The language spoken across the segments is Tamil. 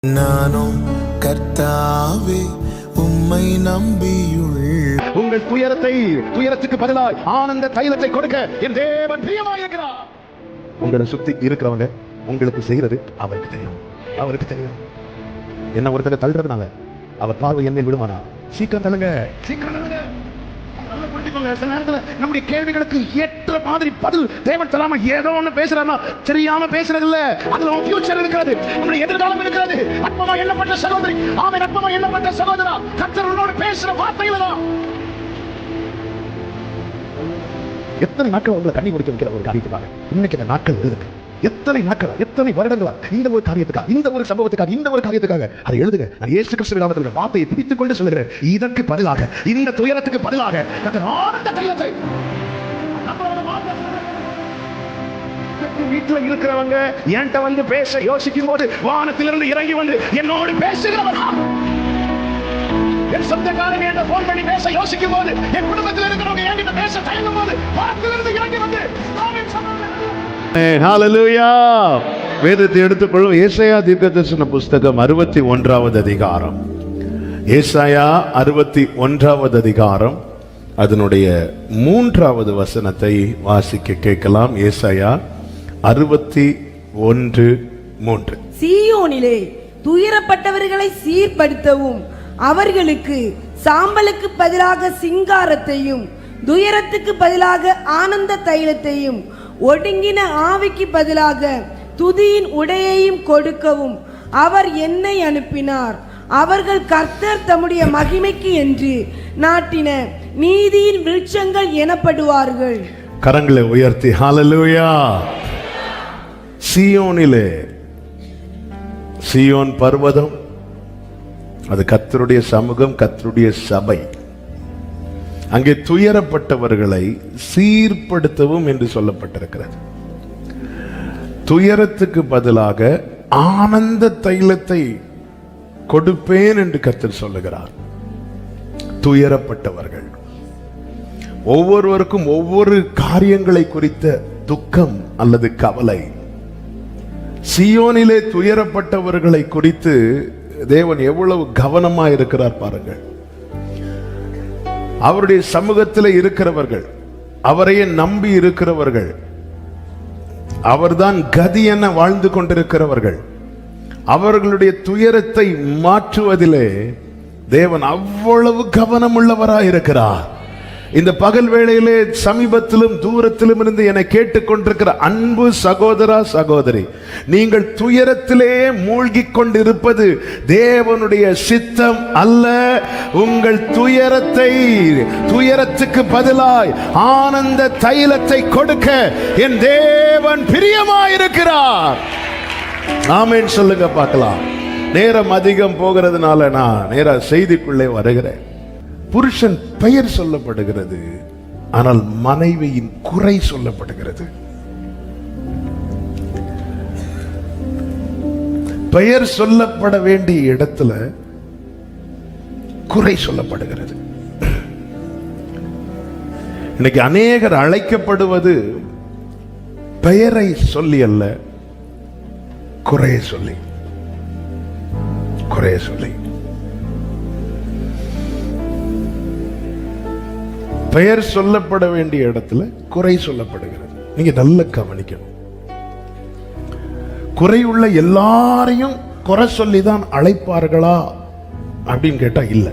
நானும் கர்த்தாவே உம்மை நம்பியுள்ள உங்கள் துயரத்துக்கு பதிலாக ஆனந்த தைலத்தை கொடுக்க என் தேவன் பிரியமாயிருக்கிறார். உங்களை சுத்தி இருக்கிறவங்க உங்களுக்கு செய்யறது அவருக்கு தெரியும். என்ன ஒருத்தங்க தள்ளுறதுனால அவர் பார்வை என்ன விடுவானா? சீக்கிரம் தள்ளுங்க. சில நேரத்துல நம்முடைய கேள்விகளுக்கு ஏற்ற மாதிரி பதில் தேவன் தராம ஏதோ ஒண்ணு பேசுறாருன்னா தெரியாம பேசுறது இல்ல. அதுல உன் ஃபியூச்சர் இருக்கிறது, நம்முடைய எதிர்காலம் இருக்கிறது. அற்பமா எண்ணப்பட்ட சகோதரி, ஆமென். அற்பமா எண்ணப்பட்ட சகோதரா, கர்த்தர் உன்னோடு பேசுற வார்த்தைகள் தான். எத்தனை நாட்கள் உங்களை கண்ணி குடிக்க வைக்கிற ஒரு காரியத்துக்காக இன்னைக்கு இந்த நாட்கள் இருக்கு. எத்தனை நாட்கள், எத்தனை வருடங்களா இந்த ஒரு காரியத்துக்காக, இந்த ஒரு சம்பவத்துக்காக, இந்த ஒரு காரியத்துக்காக அதை எழுதுங்க. நான் இயேசு கிறிஸ்துவின் நாமத்தில் வார்த்தையை பிடித்துக் கொண்டு சொல்லுகிறேன். இதற்கு பதிலாக, இந்த துயரத்துக்கு பதிலாக ஆனந்த தைலத்தை வீட்டுல இருக்கிறவங்க என்கிட்ட வந்து பேச யோசிக்கும் போது வானத்திலிருந்து இறங்கி வந்து என்னோடு பேசுகிறவனா? என் சொந்தக்காரங்க என்ன போன் பண்ணி பேச யோசிக்கும் போது, என் குடும்பத்தில் இருக்கிறவங்க என்கிட்ட பேச தயங்கும் போது வானத்திலிருந்து இறங்கி வந்து ஹல்லேலூயா. வேதத்தை எடுத்துக்கொள்ளும். ஏசாயா தீர்க்கதரிசன புஸ்தகம் 61வது அதிகாரம். ஏசாயா 61வது அதிகாரம் அதனுடைய 3வது வசனத்தை வாசிக்க கேட்கலாம். ஏசாயா 61:3. சீயோனிலே துயரப்பட்டவர்களை சீர்படுத்தவும், அவர்களுக்கு சாம்பலுக்கு பதிலாக சிங்காரத்தையும் துயரத்துக்கு பதிலாக ஆனந்த தைலத்தையும் ஒடுங்கின ஆவிக்கு பதிலாக துதியின் உடையையும் கொடுக்கவும் அவர் என்னை அனுப்பினார். அவர்கள் கர்த்தர் தம்முடைய மகிமைக்கு என்று நாட்டின நீதியின் விருட்சங்கள் எனப்படுவார்கள். கரங்களை உயர்த்தி ஹல்லேலூயா. சீயோனிலே, சீயோன் பர்வதம் அது கர்த்தருடைய சமூகம், கர்த்தருடைய சபை. அங்கே துயரப்பட்டவர்களை சீர்படுத்தவும் என்று சொல்லப்பட்டிருக்கிறது. துயரத்துக்கு பதிலாக ஆனந்த தைலத்தை கொடுப்பேன் என்று கர்த்தர் சொல்லுகிறார். துயரப்பட்டவர்கள், ஒவ்வொருவருக்கும் ஒவ்வொரு காரியங்களை குறித்த துக்கம் அல்லது கவலை. சீயோனிலே துயரப்பட்டவர்களை குறித்து தேவன் எவ்வளவு கவனமா இருக்கிறார் பாருங்கள். அவருடைய சமூகத்தில் இருக்கிறவர்கள், அவரையே நம்பி இருக்கிறவர்கள், அவர்தான் கதி என வாழ்ந்து கொண்டிருக்கிறவர்கள், அவர்களுடைய துயரத்தை மாற்றுவதிலே தேவன் அவ்வளவு கவனம் உள்ளவராய் இருக்கிறார். இந்த பகல் வேளையிலே சமீபத்திலும் தூரத்திலும் இருந்து என்னை கேட்டுக்கொண்டிருக்கிற அன்பு சகோதரா சகோதரி, நீங்கள் துயரத்திலே மூழ்கி கொண்டிருப்பது தேவனுடைய சித்தம் அல்ல. உங்கள் துயரத்துக்கு பதிலாய் ஆனந்த தைலத்தை கொடுக்க என் தேவன் பிரியமாயிருக்கிறார். ஆமென் சொல்லுங்க பார்க்கலாம். நேரம் அதிகம் போகிறதுனால நான் நேரா செய்திக்குள்ளே வருகிறேன். புருஷன் பெயர் சொல்லப்படுகிறது, ஆனால் மனைவியின் குறை சொல்லப்படுகிறது. பெயர் சொல்லப்பட வேண்டிய இடத்துல குறை சொல்லப்படுகிறது. இன்னைக்கு அநேகர் அழைக்கப்படுவது பெயரை சொல்லி அல்ல, குறைய சொல்லி. பெயர் சொல்லப்பட வேண்டிய இடத்துல குறை சொல்லப்படுகிறது. நீங்க நல்ல கவனிக்கணும். குறையுள்ள எல்லாரையும் குறை சொல்லிதான் அழைப்பார்களா அப்படின்னு கேட்டா இல்ல.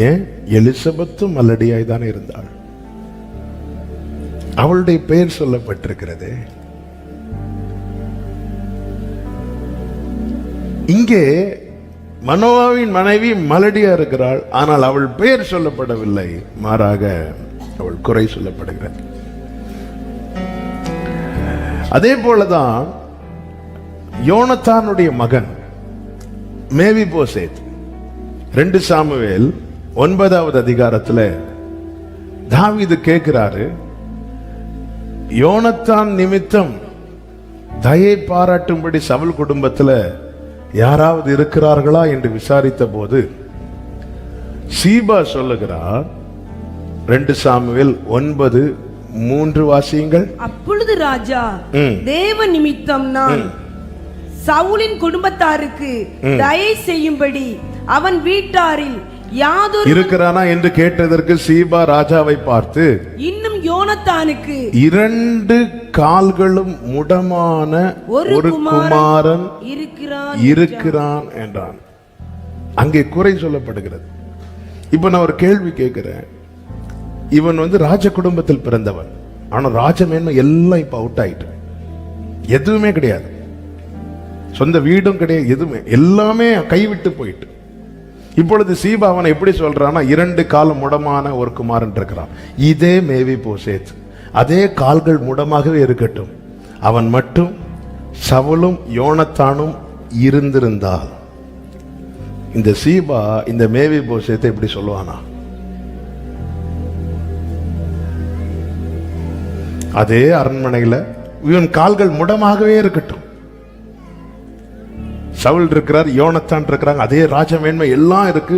ஏன்? எலிசபெத்தும் மலடியாய் தானே இருந்தாள். அவளுடைய பெயர் சொல்லப்பட்டிருக்கிறது. இங்கே மனோவாவின் மனைவி மலடியா இருக்கிறாள், ஆனால் அவள் பெயர் சொல்லப்படவில்லை, மாறாக அவள் குறை சொல்லப்படுகிறாள். அதே போலதான் யோனத்தானுடைய மகன் மேவிபோசேத் 2 சாமுவேல் 9வது அதிகாரத்துல தாவீது கேட்கிறாரு, யோனத்தான் நிமித்தம் தயை பாராட்டும்படி சவுல் குடும்பத்துல யாராவது இருக்கிறார்களா என்று விசாரித்த போது சீபா சொல்லுகிறார். 2 சாமுவேல் 9:3 வாசியுங்கள். அப்பொழுது ராஜா, தேவ நிமித்தம் நான் சவுலின் குடும்பத்தாருக்கு தயை செய்யும்படி அவன் வீட்டாரில் யாதொரு இருக்கிறானா என்று கேட்டதற்கு சீபா ராஜாவை பார்த்து, இன்னும் யோனத்தானுக்கு 2 கால்களும் முடமான ஒரு குமாரன் இருக்கிறான் என்றான். அங்கே குறை சொல்லப்படுகிறது. இப்ப நான் ஒரு கேள்வி கேட்கிறேன். இவன் ராஜ குடும்பத்தில் பிறந்தவன், ஆனா ராஜமேன்மை எல்லாம் இப்ப அவுட் ஆயிட்டு, எதுவுமே கிடையாது, சொந்த வீடும் கிடையாது, எதுவுமே எல்லாமே கைவிட்டு போயிட்டு. இப்பொழுது சீபா அவனை எப்படி சொல்றான்னா, 2 காலம் முடமான ஒரு குமாரன் இருக்கிறான். இதே மேவிபோசேத் அதே கால்கள் முடமாகவே இருக்கட்டும், அவன் மட்டும் சவுலும் யோனத்தானும் இருந்திருந்தால் இந்த சீபா இந்த மேவிபோசேத்தை எப்படி சொல்லுவானா? அதே அரண்மனையில் இவன் கால்கள் முடமாகவே இருக்கட்டும், சவுல் இருக்கிறார், யோனத்தான் இருக்கிறாங்க, அதே ராஜமேன்மை எல்லாம் இருக்கு,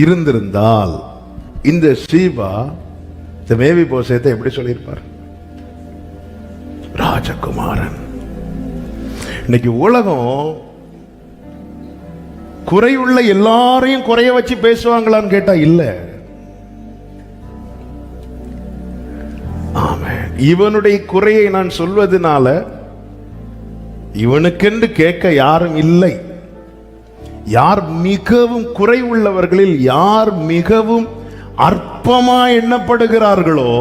இருந்திருந்தால் இந்த சீபா இந்த மேவிபோசேத்தை எப்படி சொல்லியிருப்பார்? ராஜகுமாரன். இன்னைக்கு உலகம் குறையுள்ள எல்லாரையும் குறைய வச்சு பேசுவாங்களான்னு கேட்டா இல்ல. ஆமா, இவனுடைய குறையை நான் சொல்வதனால இவனுக்கென்று கேட்க யாரும் இல்லை. யார் மிகவும் குறைவுள்ளவர்களில் யார் மிகவும் அற்பமா எண்ணப்படுகிறார்களோ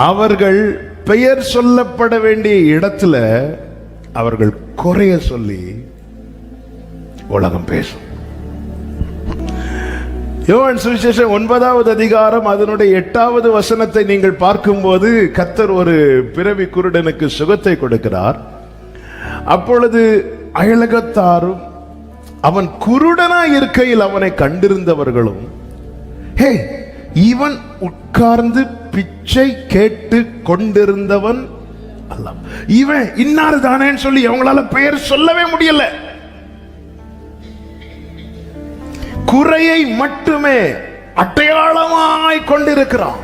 அவர்கள் பெயர் சொல்லப்பட வேண்டிய இடத்துல அவர்கள் குறைய சொல்லி உலகம் பேசும். யோவான் சுவிசேஷம் 9வது அதிகாரம் அதனுடைய 8வது வசனத்தை நீங்கள் பார்க்கும்போது, கர்த்தர் ஒரு பிறவி குருடனுக்கு சுகத்தை கொடுக்கிறார். அப்பொழுது அயலகத்தாரும் அவன் குருடனாய் இருக்கையில் அவனை கண்டிருந்தவர்களும், ஹே, இவன் உட்கார்ந்து பிச்சை கேட்டு கொண்டிருந்தவன் அல்ல, இவன் இன்னாரு தானேன்னு சொல்லி அவங்களால பெயர் சொல்லவே முடியல. குறையை மட்டுமே அடையாளமாய் கொண்டிருக்கிறான்.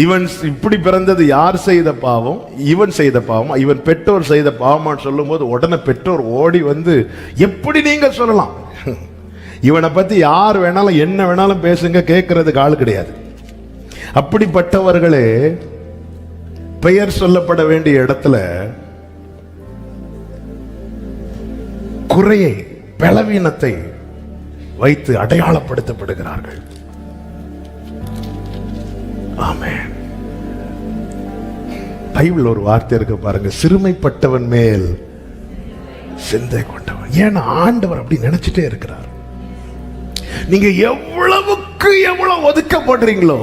இவன் இப்படி பிறந்தது யார் செய்த பாவம்? இவன் செய்த பாவம், இவன் பெற்றோர் செய்த பாவமான்னு சொல்லும் போது உடனே பெற்றோர் ஓடி வந்து, எப்படி நீங்க சொல்லலாம்? இவனை பத்தி யார் வேணாலும் என்ன வேணாலும் பேசுங்க, கேட்கறதுக்கு ஆள் கிடையாது. அப்படிப்பட்டவர்களே பெயர் சொல்லப்பட வேண்டிய இடத்துல குறையை, பலவீனத்தை வைத்து அடையாளப்படுத்தப்படுகிறார்கள். ஆமென். பைபிள் ஒரு வார்த்தை இருக்கு பாருங்க, சிறுமைப்பட்டவன் மேல் சிந்தை கொண்டவன். ஏன்னா ஆண்டவர் அப்படி நினைச்சிட்டே இருக்கிறார். நீங்க எவ்வளவுக்கு எவ்வளவு ஒதுக்கப்படுறீங்களோ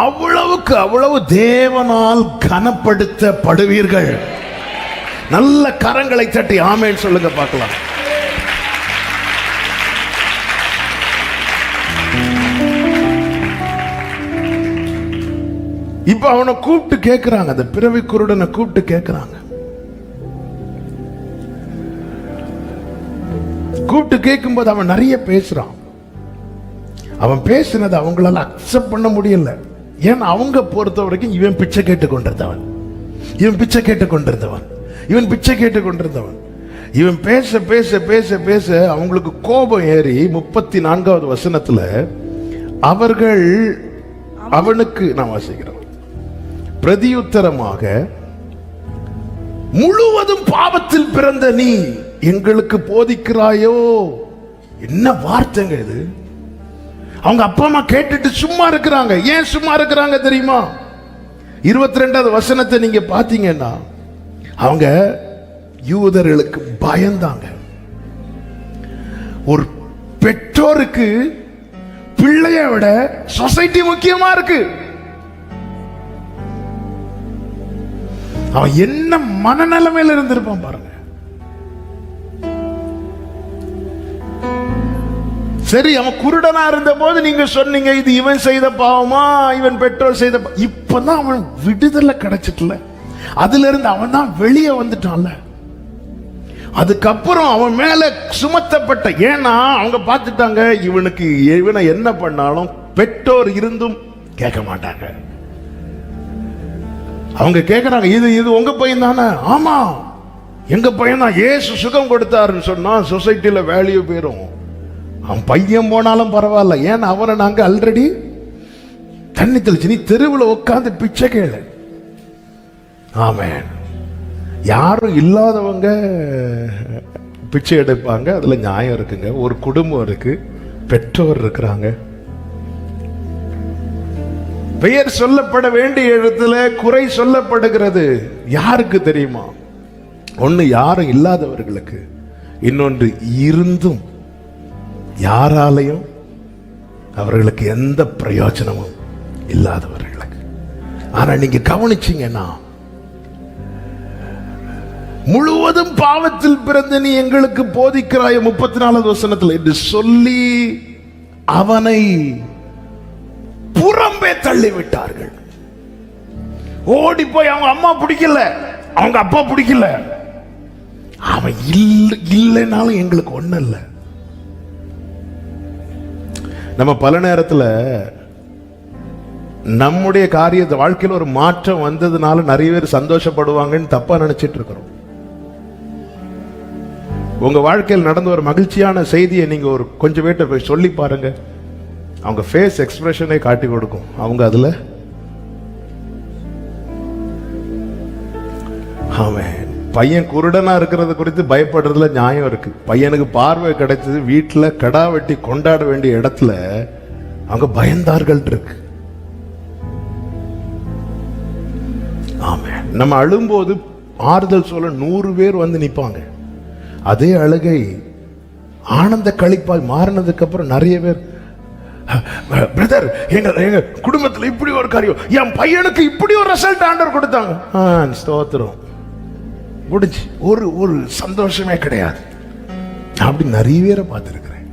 அவ்வளவுக்கு அவ்வளவு தேவனால் கனப்படுத்தப்படுவீர்கள். நல்ல கரங்களை தட்டி ஆமென் சொல்லுங்க பார்க்கலாம். இப்ப அவனை கூப்பிட்டு கேட்கிறாங்க, அந்த பிறவி குருடனை கூப்பிட்டு கேட்கிறாங்க. கூப்பிட்டு கேட்கும்போது அவன் நிறைய பேசுறான். அவன் பேசினது அவங்களால அக்செப்ட் பண்ண முடியல. ஏன்னா அவங்க பொறுத்த வரைக்கும் இவன் பிச்சை கேட்டு கொண்டிருந்தவன், இவன் பிச்சை கேட்டு கொண்டிருந்தவன், இவன் பிச்சை கேட்டு கொண்டிருந்தவன். இவன் பேச பேச பேச பேச அவங்களுக்கு கோபம் ஏறி 34வது வசனத்துல அவர்கள் அவனுக்கு, நான் வாசிக்கிறேன், பிரதியுத்தரமாக, முழுவதும் பாவத்தில் பிறந்த நீ எங்களுக்கு போதிக்கிறாயோ. என்ன வார்த்தைங்க இது! அவங்க அப்பா அம்மா கேட்டுட்டு சும்மா இருக்கிறாங்க. ஏன் சும்மா இருக்கிறாங்க தெரியுமா? 22வது வசனத்தை நீங்க பாத்தீங்கன்னா, அவங்க யூதர்களுக்கு பயந்தாங்க. ஒரு பெற்றோருக்கு பிள்ளைய விட சொசைட்டி முக்கியமா இருக்கு. அவன் என்ன மனநிலைமையில இருந்திருப்பான் பாருங்க. சரி, அவன் குருடனா இருந்த போது நீங்க சொன்னீங்க இது இவன் செய்த பாவமா, இவன் பெற்றோர் செய்த. இப்பதான் அவன் விடுதலை கிடைச்சிட்டுல, அதுல இருந்து அவன் தான் வெளியே வந்துட்டான்ல. அதுக்கப்புறம் அவன் மேல சுமத்தப்பட்ட, ஏன்னா அவங்க பார்த்துட்டாங்க இவனுக்கு, இவனை என்ன பண்ணாலும் பெற்றோர் இருந்தும் கேட்க மாட்டாங்க. அவங்க கேட்கறாங்க, இது உங்க பையன் தானே? ஆமா, எங்க பையன் தான். ஏசு சுகம் கொடுத்தாருன்னு சொன்னா சொசைட்டில வேல்யூ போயிரும். அவன் பையன் போனாலும் பரவாயில்ல, ஏன்னா அவனை நாங்க ஆல்ரெடி தண்ணி தெளிச்சு. நீ தெருவில் உட்காந்து பிச்சை கேளு. ஆமென். யாரும் இல்லாதவங்க பிச்சை எடுப்பாங்க, அதுல நியாயம் இருக்குங்க. ஒரு குடும்பம் இருக்கு, பெற்றோர் இருக்கிறாங்க. பெயர் சொல்லப்பட வேண்டிய இடத்துல குறை சொல்லப்படுகிறது. யாருக்கு தெரியுமா? ஒண்ணு யாரும் இல்லாதவர்களுக்கு, இன்னொன்று இருந்தும் யாராலையும் அவர்களுக்கு எந்த பிரயோஜனமும் இல்லாதவர்களுக்கு. ஆனா நீங்க கவனிச்சீங்கன்னா, முழுவதும் பாவத்தில் பிறந்த நீ எங்களுக்கு போதிக்கிறாய் 34வது வசனத்தில் என்று சொல்லி அவனை புறம்பே தள்ளிவிட்டார்கள். ஓடி போய் அவங்க அம்மா பிடிக்கல, அவங்க அப்பா பிடிக்கல, அவன் இல்லைனாலும் எங்களுக்கு ஒண்ணு இல்லை. நம்ம பல நேரத்துல நம்முடைய காரியத்தை, வாழ்க்கையில் ஒரு மாற்றம் வந்ததுனால நிறைய பேர் சந்தோஷப்படுவாங்கன்னு தப்பா நினைச்சிட்டு இருக்கிறோம். உங்க வாழ்க்கையில் நடந்த ஒரு மகிழ்ச்சியான செய்தியை நீங்க ஒரு கொஞ்சம் பேர்ட்ட போய் சொல்லி பாருங்க, அவங்க ஃபேஸ் எக்ஸ்பிரஷனை காட்டி கொடுக்கும். அவங்க அதுல அவன் பையன் குருடனா இருக்கிறது குறித்து பயப்படுறதுல நியாயம் இருக்கு. பையனுக்கு பார்வை கிடைச்சது, வீட்டுல கடா வெட்டி கொண்டாட வேண்டிய இடத்துல அவங்க பயந்தார்கள் இருக்கு. ஆமென். நம்ம அழும்போது ஆறுதல் சொல்ல 100 பேர் வந்து நிப்பாங்க. அதே அழுகை ஆனந்த கழிப்பாய் மாறினதுக்கு அப்புறம் நிறைய பேர், பிரதர் எங்க குடும்பத்தில் இப்படி ஒரு காரியம், என் பையனுக்கு இப்படி ஒரு ரிசல்ட் ஆண்டவர் கொடுத்தாங்க. ஸ்தோத்திரம். முடிஞ்சு. ஒரு சந்தோஷமே கிடையாது. அப்படி நிறைய பேரை பார்த்திருக்கிறேன்.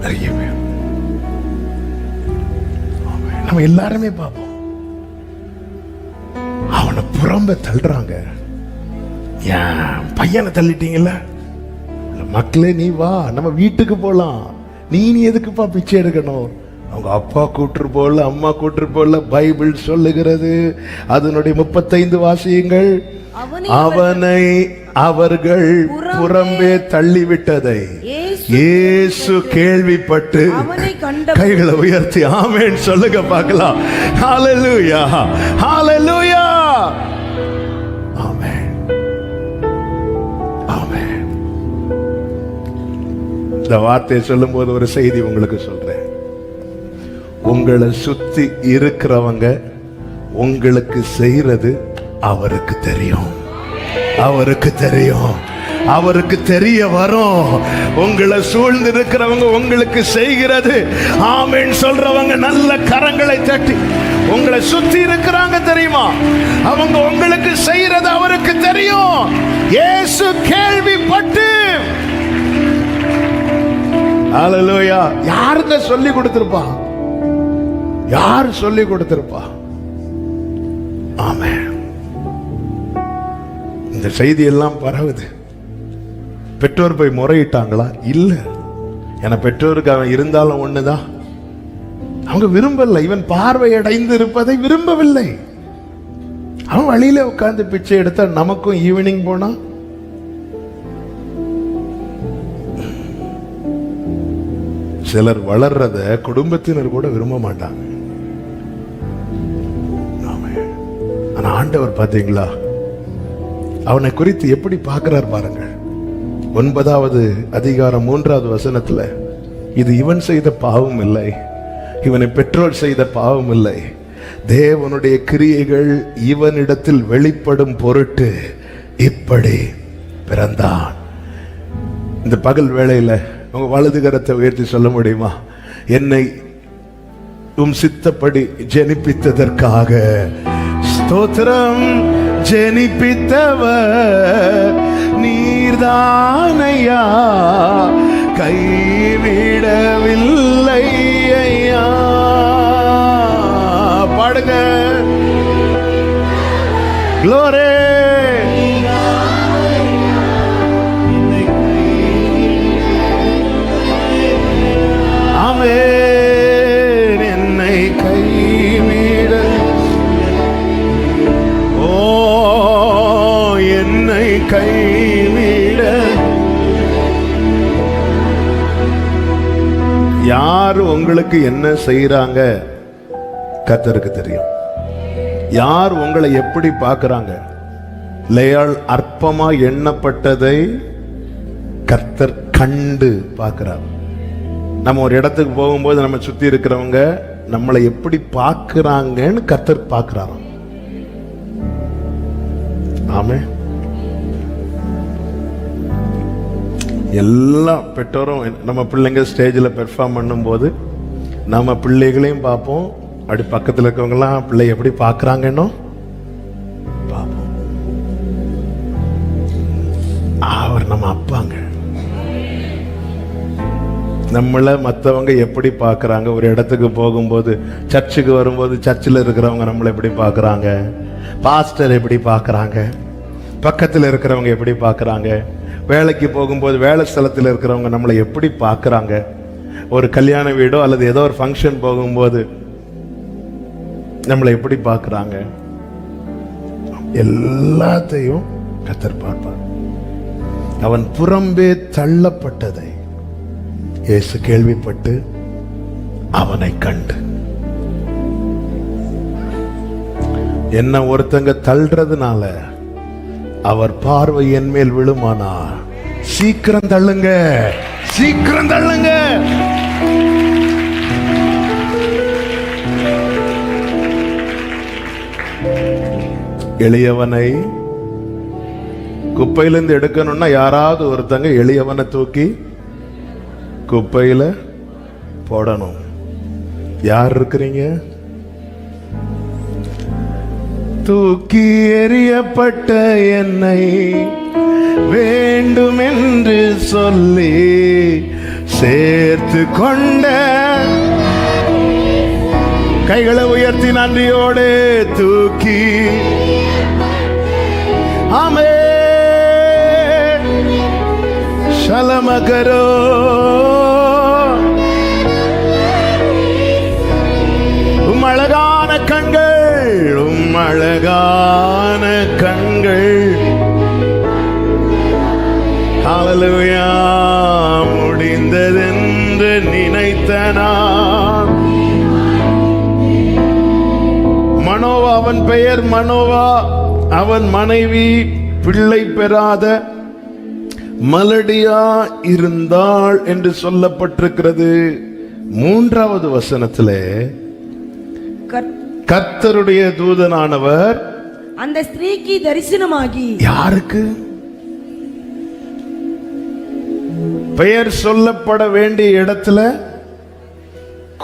நிறைய பேர் நம்ம எல்லாருமே பார்ப்போம். அவனை புறம்ப தள்ளுறாங்க. என் பையனை தள்ளிட்டீங்கல்ல, மக்களே நீ வா, நம்ம வீட்டுக்கு போலாம். நீ எதுக்குப்பா பிச்சை எடுக்கணும்? அவங்க அப்பா கூட்டு போல, அம்மா கூட்டு போல பைபிள் சொல்லுகிறது. அதனுடைய 35 வாசியங்கள். அவனை அவர்கள் புறம்பே தள்ளிவிட்டதை இயேசு கேள்விப்பட்டு கைகளை உயர்த்தி ஆமென் சொல்லுங்க பார்க்கலாம். ஹalleluya, ஹalleluya, ஆமென், ஆமென். இந்த வார்த்தையை சொல்லும் போது ஒரு செய்தி உங்களுக்கு சொல்றேன். உங்களை சுத்தி இருக்கிறவங்க உங்களுக்கு செய்யறது அவருக்கு தெரியும். அவருக்கு தெரியும். அவருக்கு தெரிய வரும். உங்களை சூழ்ந்து இருக்கிறவங்க உங்களுக்கு செய்கிறது ஆமென் சொல்றவங்க நல்ல கரங்களை தட்டி உங்களை சுத்தி இருக்கிறாங்க தெரியுமா? அவங்க உங்களுக்கு செய்யறது அவருக்கு தெரியும். இயேசு கேள்விப்பட்டு, ஹalleluya, யாருங்க சொல்லி கொடுத்திருப்பா? யார் சொல்லி கொடுத்திருப்பா? ஆமென். இந்த செய்தி எல்லாம் பரவுது. பெற்றோர் போய் முறையிட்டாங்களா? இல்ல. என பெற்றோருக்கு அவன் இருந்தாலும் ஒண்ணுதான், அவங்க விரும்பல. இவன் பார்வை அடைந்து இருப்பதை விரும்பவில்லை. அவன் வழியில உட்கார்ந்து பிச்சை எடுத்தா நமக்கும் ஈவினிங் போனா சிலர் வளர்றத குடும்பத்தினர் கூட விரும்ப மாட்டாங்க. ஆனா ஆண்டவர் பாத்தீங்களா, அவனை குறித்து எப்படி பார்க்கிறார் பாருங்கள். 9வது அதிகாரம் 3வது வசனத்துல, இது இவன் செய்த பாவம் இல்லை, இவனை பெற்றோர் செய்த பாவம் இல்லை, தேவனுடைய கிரியைகள் இவனிடத்தில் வெளிப்படும் பொருட்டு இப்படி பிறந்தான். இந்த பகல் வேளையில உங்க வலது கரத்தை உயர்த்தி சொல்ல முடியுமா? என்னை உம் சித்தப்படி ஜெனிப்பித்ததற்காக ஸ்தோத்திரம். ஜெனிப்பித்தவர் நீர்தானையா, கைவிடவில்லை ஐயா. பாடுங்க, க்ளோரி. ஆமென். என்னை கை உங்களுக்கு என்ன செய்யறாங்க கர்த்தருக்கு தெரியும். யார் உங்களை எப்படி பார்க்கறாங்க, லேயாள் அற்பமா எண்ணப்பட்டதை கர்த்தர் கண்டு பார்க்கிறார். நம்ம ஒரு இடத்துக்கு போகும்போது நம்ம சுத்தி இருக்கிறவங்க நம்மளை எப்படி பார்க்கறாங்கன்னு கர்த்தர் பார்க்கிறாராம். ஆமென். எல்லா பெற்றோரும் நம்ம பிள்ளைங்க ஸ்டேஜில் பெர்ஃபார்ம் பண்ணும்போது நம்ம பிள்ளைகளையும் பார்ப்போம், அப்படி பக்கத்தில் இருக்கவங்கலாம் பிள்ளை எப்படி பார்க்குறாங்கன்னு பார்ப்போம். அவர் நம்ம அப்பாங்க. நம்மளை மற்றவங்க எப்படி பார்க்குறாங்க, ஒரு இடத்துக்கு போகும்போது, சர்ச்சுக்கு வரும்போது சர்ச்சில் இருக்கிறவங்க நம்மளை எப்படி பார்க்குறாங்க, பாஸ்டர் எப்படி பார்க்குறாங்க, பக்கத்தில் இருக்கிறவங்க எப்படி பார்க்குறாங்க, வேலைக்கு போகும்போது வேலை ஸ்தலத்தில் இருக்கிறவங்க நம்மளை எப்படி பார்க்குறாங்க, ஒரு கல்யாண வீடோ அல்லது ஏதோ ஒரு ஃபங்க்ஷன் போகும்போது நம்மளை எப்படி பார்க்குறாங்க, எல்லாத்தையும் கர்த்தர் பார்ப்பார். அவன் புறம்பே தள்ளப்பட்டதை இயேசு கேள்விப்பட்டு அவனை கண்டு, என்ன ஒருத்தங்க தள்ளுறதுனால அவர் பார்வை என் மேல் விழுமானா, சீக்கிரம் தள்ளுங்க, சீக்கிரம் தள்ளுங்க. எளியவனை குப்பையிலிருந்து எடுக்கணும்னா யாராவது ஒருத்தங்க எளியவனை தூக்கி குப்பையில போடணும். யார் இருக்கிறீங்க? தூக்கி எறியப்பட்ட என்னை வேண்டும் என்று சொல்லி சேர்த்து கொண்ட, கைகளை உயர்த்தி நன்றியோடு தூக்கி, ஆமே ஷலமகரோ, அழகான கண்கள், அழகான கண்கள், ஹல்லேலூயா, முடிந்ததென்று நினைத்த நான். மனோவா, அவன் பெயர் மனோவா, அவன் மனைவி பிள்ளை பெறாத மலடியா இருந்தாள் என்று சொல்லப்பட்டிருக்கிறது. 3வது வசனத்திலே கர்த்தருடைய தூதனானவர் அந்த ஸ்திரீக்கு தரிசனமாகி, யாருக்கு? பெயர் சொல்லப்பட வேண்டிய இடத்துல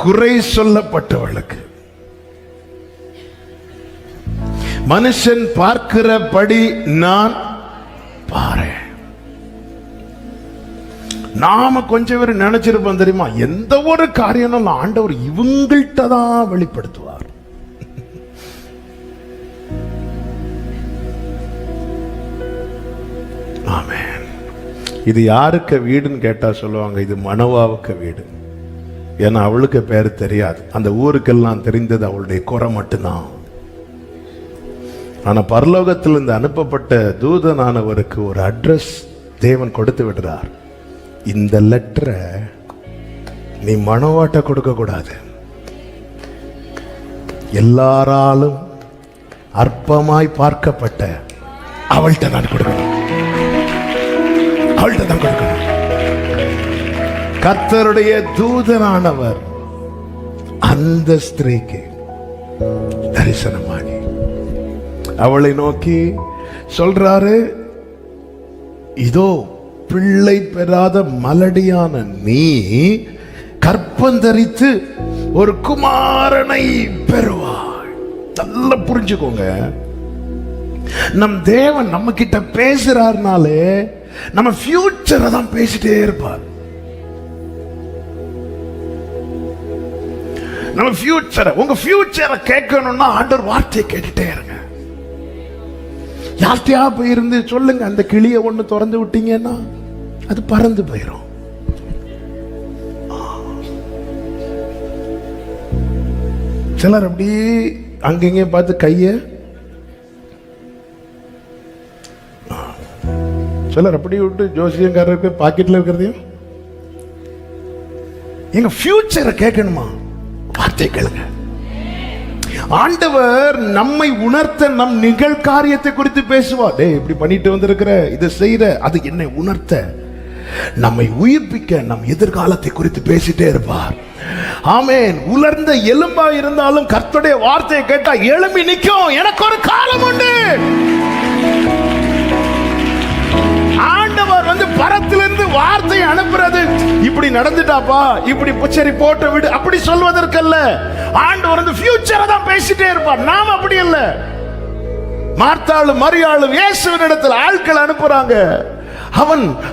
குறை சொல்லப்பட்டவளுக்கு, மனுஷன் பார்க்கிறபடி நான் பாரு. நாம கொஞ்சம் பேர் நினைச்சிருப்போம் தெரியுமா, எந்த ஒரு காரியம் ஆண்டவர் இவங்கள்ட்ட தான் வெளிப்படுத்துவார். ஆமென். இது யாருக்கு வீடுன்னு கேட்டா சொல்லுவாங்க, இது மனோவாவுக்கு வீடு. ஏன்னா அவளுக்கு பேர் தெரியாது, அந்த ஊருக்கெல்லாம் தெரிந்தது அவளுடைய குறை மட்டும்தான். ஆனா பரலோகத்திலிருந்து அனுப்பப்பட்ட தூதனானவருக்கு ஒரு அட்ரஸ் தேவன் கொடுத்து விடுறார். இந்த லெட்டரை நீ மனோவாட்ட கொடுக்க கூடாது, எல்லாராலும் அற்பமாய் பார்க்கப்பட்ட அவள்கிட்ட தான் கொடுக்கணும், அவள்கிட்ட தான் கொடுக்கணும். கர்த்தருடைய தூதனானவர் அந்த ஸ்திரீக்கு தரிசனமாகி அவளை நோக்கி சொல்றாரு, இதோ பிள்ளை பெறாத மலடியான நீ கற்பந்தரித்து ஒரு குமாரனை பெறுவாய். நல்லா புரிஞ்சுக்கோங்க, நம் தேவன் நம்ம கிட்ட பேசுறாருனாலே நம்ம ஃபியூச்சரை தான் பேசிட்டே இருப்பார். நம்ம ஃபியூச்சரை, உங்க ஃபியூச்சரை கேட்கணும்னா ஆண்டவர் வார்த்தையை கேட்டுட்டே இருங்க. யார்கிட்டயா போயிருந்து சொல்லுங்க, அந்த கிளியை ஒண்ணு திறந்து விட்டீங்கன்னா அது பறந்து போயிடும். சிலர் அப்படியே அங்கங்க பார்த்து கைய, சிலர் அப்படி விட்டு ஜோசியங்காரருக்கு பாக்கெட்ல இருக்கிறதையும் எங்க ஃபியூச்சரை கேட்கணுமா? வார்த்தை கேளுங்க. ஆண்டவர் நம்மை உணர்த்த நம் நிகழ்காரியத்தை குறித்து பேசுவார். டேய், இப்படி பண்ணிட்டு வந்திருக்கிற, இதை செய்யற, அது என்னை உணர்த்த, நம்மை உயிர்ப்பிக்க நம் எதிர்காலத்தை குறித்து பேசிட்டே இருப்பார். ஆமென். உலர்ந்த எலும்பா இருந்தாலும் கர்த்தருடைய வார்த்தையை கேட்டா எழும்பி நிற்கும். எனக்கு ஒரு காலம் உண்டு. ஆண்டவர் பரத்திலிருந்து வார்த்தை அனுப்புறது இப்படி நடந்துட்டாப்பா, இப்படி சரி போட்டு விடு அப்படி சொல்வதற்கல்ல. ஆண்டவர் ஃபியூச்சரை தான் பேசிட்டே இருப்பார். நாம் அப்படி இல்ல. மார்த்தாளும் மரியாளும் இயேசுவின் இடத்துல ஆட்கள் அனுப்புறாங்க.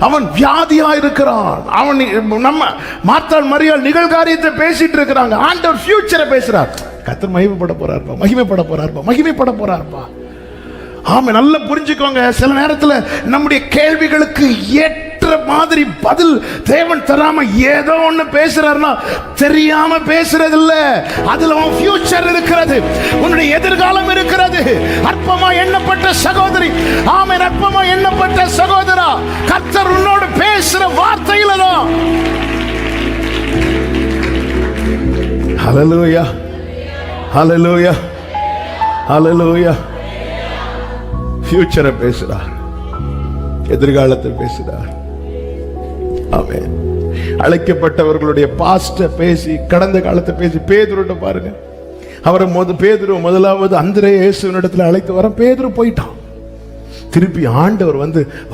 அவன் வியாதியா இருக்கிறான். அவன் நம்ம மார்த்தாள் மரியாள் நிகழ்காரியத்தை பேசிட்டு இருக்கிறாங்க. ஆண்டவர் ஃபியூச்சரை பேசுறார். கர்த்தர் மகிமைப்பட போறார்ப்பா. ஆமா, நல்லா புரிஞ்சுக்கோங்க. சில நேரத்துல நம்முடைய கேள்விகளுக்கு ஏற்ற மாதிரி பதில் தேவன் தராம ஏதோ ஒண்ணு பேசுறாருன்னா தெரியாம பேசுறது இல்ல. அதுல உன் ஃபியூச்சர் இருக்கிறது, உன்னுடைய எதிர்காலம் இருக்கிறது. அற்பமா எண்ணப்பட்ட சகோதரி, ஆமென், அற்பமா எண்ணப்பட்ட சகோதரா, கர்த்தர் உன்னோடு பேசுற வார்த்தையில தான். ஹல்லேலூயா, ஹல்லேலூயா, ஹல்லேலூயா. ஃபியூச்சரை பேசுறார், எதிர்காலத்தை பேசுறார். ஆமென். அழைக்கப்பட்டவர்களுடைய பாஸ்ட பேசி, கடந்த காலத்தை பேசி. பேதுருட்ட பாருங்க, அவரை பேதுரு முதலாவது அந்திரேயா இயேசுவின் இடத்துல அழைத்து வர, பேதுரு போயிட்டான். திருப்பி ஆண்டவர்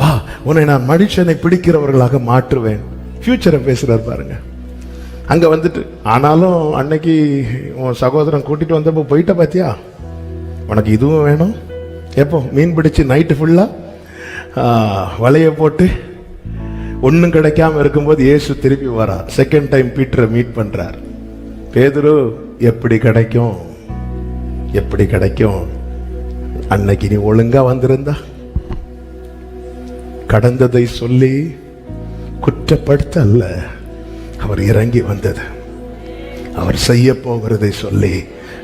வா, உன்னை நான் மனுஷனை பிடிக்கிறவர்களாக மாற்றுவேன். ஃபியூச்சரை பேசுறார் பாருங்க. அங்க ஆனாலும் அன்னைக்கு உன் சகோதரன் கூட்டிட்டு வந்தப்போ போயிட்ட பாத்தியா, உனக்கு இதுவும் வேணும். எப்போ மீன் பிடிச்சு நைட்டு ஃபுல்லா வலைய போட்டு ஒன்றும் கிடைக்காம இருக்கும்போது இயேசு திருப்பி வரார். செகண்ட் டைம் பீட்டரை மீட் பண்றார். பேதுரு, எப்படி கிடைக்கும்? அன்னைக்கு நீ ஒழுங்கா வந்திருந்தா, கடந்ததை சொல்லி குற்றப்படுத்த அல்ல, அவர் இறங்கி வந்தது, அவர் செய்ய போகிறதை சொல்லி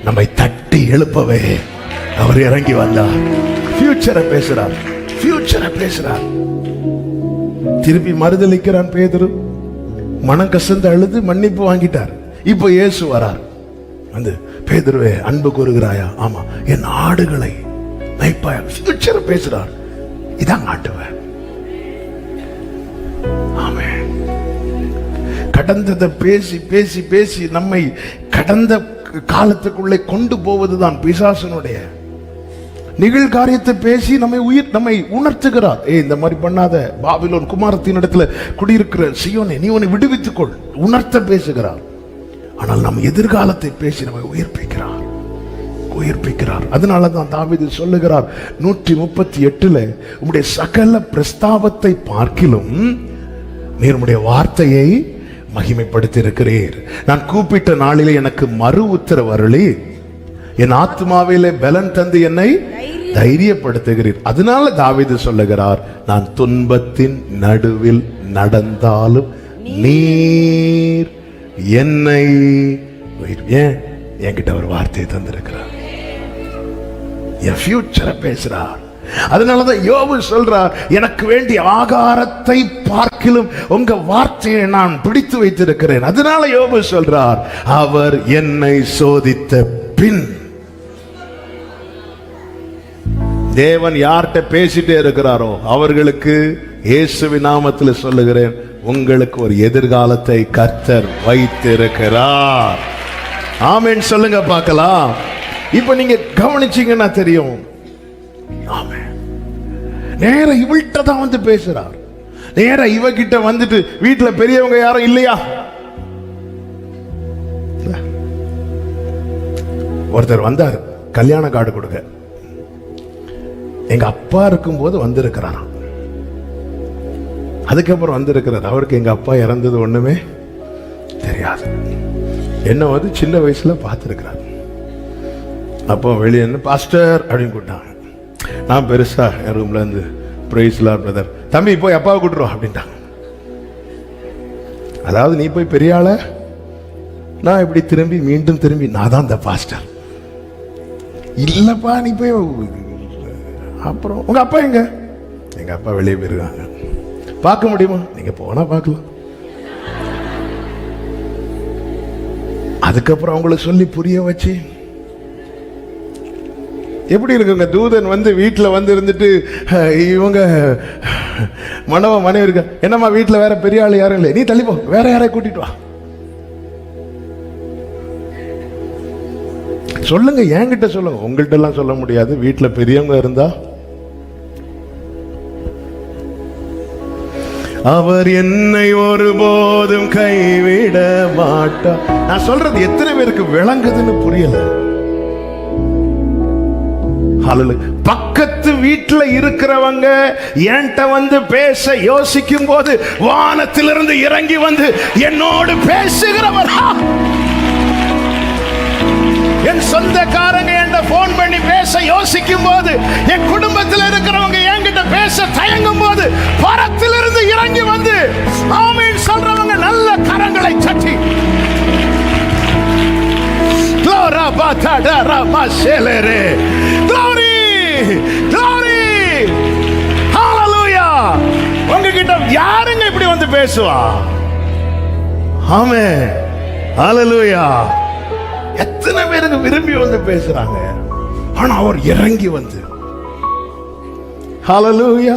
நம்மை தட்டி எழுப்பவே அவர் இறங்கி வந்தார். ஃபியூச்சரை பேசுறார். திருப்பி மறுதலிக்கிறான் பேதுரு. மனம் கசந்து அழுது மன்னிப்பு வாங்கிட்டார். இப்போ இயேசு வரார். பேதுருவே, அன்பு கூறுகிறாயா? ஆமா, என் ஆடுகளை மேய்ப்பாயா? ஃபியூச்சரை பேசுறார். இதான் ஆண்டவர். ஆமென். கடந்ததை பேசி நம்மை கடந்த காலத்துக்குள்ளே கொண்டு போவதுதான் பிசாசனுடைய. நிகழ்காரியத்தை பேசி நம்மை உணர்த்துகிறார். இந்த மாதிரி பண்ணாத, பாபிலோன் குமாரத்தின் இடத்துல குடியிருக்கிற சீயோனே, நீ உன்னை விடுவித்துக் கொள், உணர்த்த பேசுகிறார். ஆனால் நம் எதிர்காலத்தை பேசி நம்மை உயிர்ப்பிக்கிறார். அதனாலதான் தாவீது சொல்லுகிறார் 138 உம்முடைய சகல பிரஸ்தாபத்தை பார்க்கிலும் நீர் உம்முடைய வார்த்தையை மகிமைப்படுத்தி இருக்கிறீர். நான் கூப்பிட்ட நாளிலே எனக்கு மறு உத்தரவு அருளி என் ஆத்மாவிலே பலன் தந்து என்னை தைரியப்படுத்துகிறீர். அதனால தாவீது சொல்லுகிறார், நான் துன்பத்தின் நடுவில் நடந்தாலும் நீர் என்னை என்கிட்ட ஒரு வார்த்தையை தந்திருக்கிறார். என் ஃபியூச்சரை பேசுறார். அதனாலதான் யோபு சொல்றார், எனக்கு வேண்டிய ஆகாரத்தை பார்க்கிலும் உங்க வார்த்தையை நான் பிடித்து வைத்திருக்கிறேன். அதனால யோபு சொல்றார், அவர் என்னை சோதித்த பின். தேவன் யார்கிட்ட பேசிட்டே இருக்கிறாரோ அவர்களுக்கு இயேசுவின் நாமத்தில் சொல்லுகிறேன், உங்களுக்கு ஒரு எதிர்காலத்தை கர்த்தர் வைத்திருக்கிறார். ஆமென் சொல்லுங்க பார்க்கலாம். இப்ப நீங்க கவனிச்சீங்கன்னா தெரியும். ஆமென். நேர இவள்கிட்ட தான் பேசுறார். நேர இவகிட்ட வீட்டுல பெரியவங்க யாரும் இல்லையா? ஒருத்தர் வந்தார் கல்யாண கார்டு கொடுக்க. எங்க அப்பா இருக்கும்போது வந்திருக்கிறார். அதுக்கப்புறம் வந்திருக்கிறார். அவருக்கு எங்க அப்பா இறந்தது ஒண்ணுமே தெரியாது. என்ன சின்ன வயசுல பார்த்திருக்கிறார். அப்போ வெளியே பாஸ்டர் அப்படின்னு கூப்பிட்டாங்க. நான் பெருசா என் ரூம்ல இருந்து பிரைஸ் லார்ட் பிரதர், தம்பி போய் அப்பாவை கூட்டுருவோம் அப்படின்ட்டாங்க. அதாவது நீ போய் பெரிய ஆள, நான் இப்படி மீண்டும் திரும்பி நான் தான் இந்த பாஸ்டர். இல்லப்பா நீ போய். அப்புறம் உங்க அப்பா எங்க? எங்க அப்பா வெளியே போயிருக்காங்க. பார்க்க முடியுமா? நீங்க போனா பார்க்கலாம். அதுக்கப்புறம் அவங்களை சொல்லி புரிய வச்சு எப்படி இருக்குங்க? தூதன் வந்து வீட்டில் வந்து இருந்துட்டு இவங்க மனைவி இருக்க, என்னம்மா வீட்டில் வேற பெரிய ஆள் யாரும் இல்லை, நீ தள்ளிப்போ, வேற யாரையும் கூட்டிட்டு வா. சொல்லுங்க, என்கிட்ட சொல்லுங்க, உங்கள்கிட்ட எல்லாம் சொல்ல முடியாது. வீட்டில் பெரியவங்க இருந்தா அவர் என்னை ஒருபோதும் கைவிட மாட்டார். நான் சொல்றது எத்தனை பேருக்கு விளங்குதுன்னு புரியல. பக்கத்து வீட்டுல இருக்கிறவங்க என்கிட்ட வந்து பேச யோசிக்கும் போது வானத்திலிருந்து இறங்கி வந்து என்னோடு பேசுகிறவர். என் சொந்தக்காரங்க என்கிட்ட போன் பண்ணி பேச யோசிக்கும் போது, என் குடும்பத்தில் இருக்கிறவங்க என்கிட்ட பேச தயங்கும் போது பரத்திலிருந்து இறங்கி வந்து ஆமென் சொல்றவங்க நல்ல கரங்களை தட்டி உங்ககிட்ட யாருங்க இப்படி வந்து பேசுவா? ஆமென், ஹல்லேலூயா. எத்தனை பேருக்கு விரும்பி வந்து பேசுறாங்க, ஆனா அவர் இறங்கி வந்து ஹல்லேலூயா.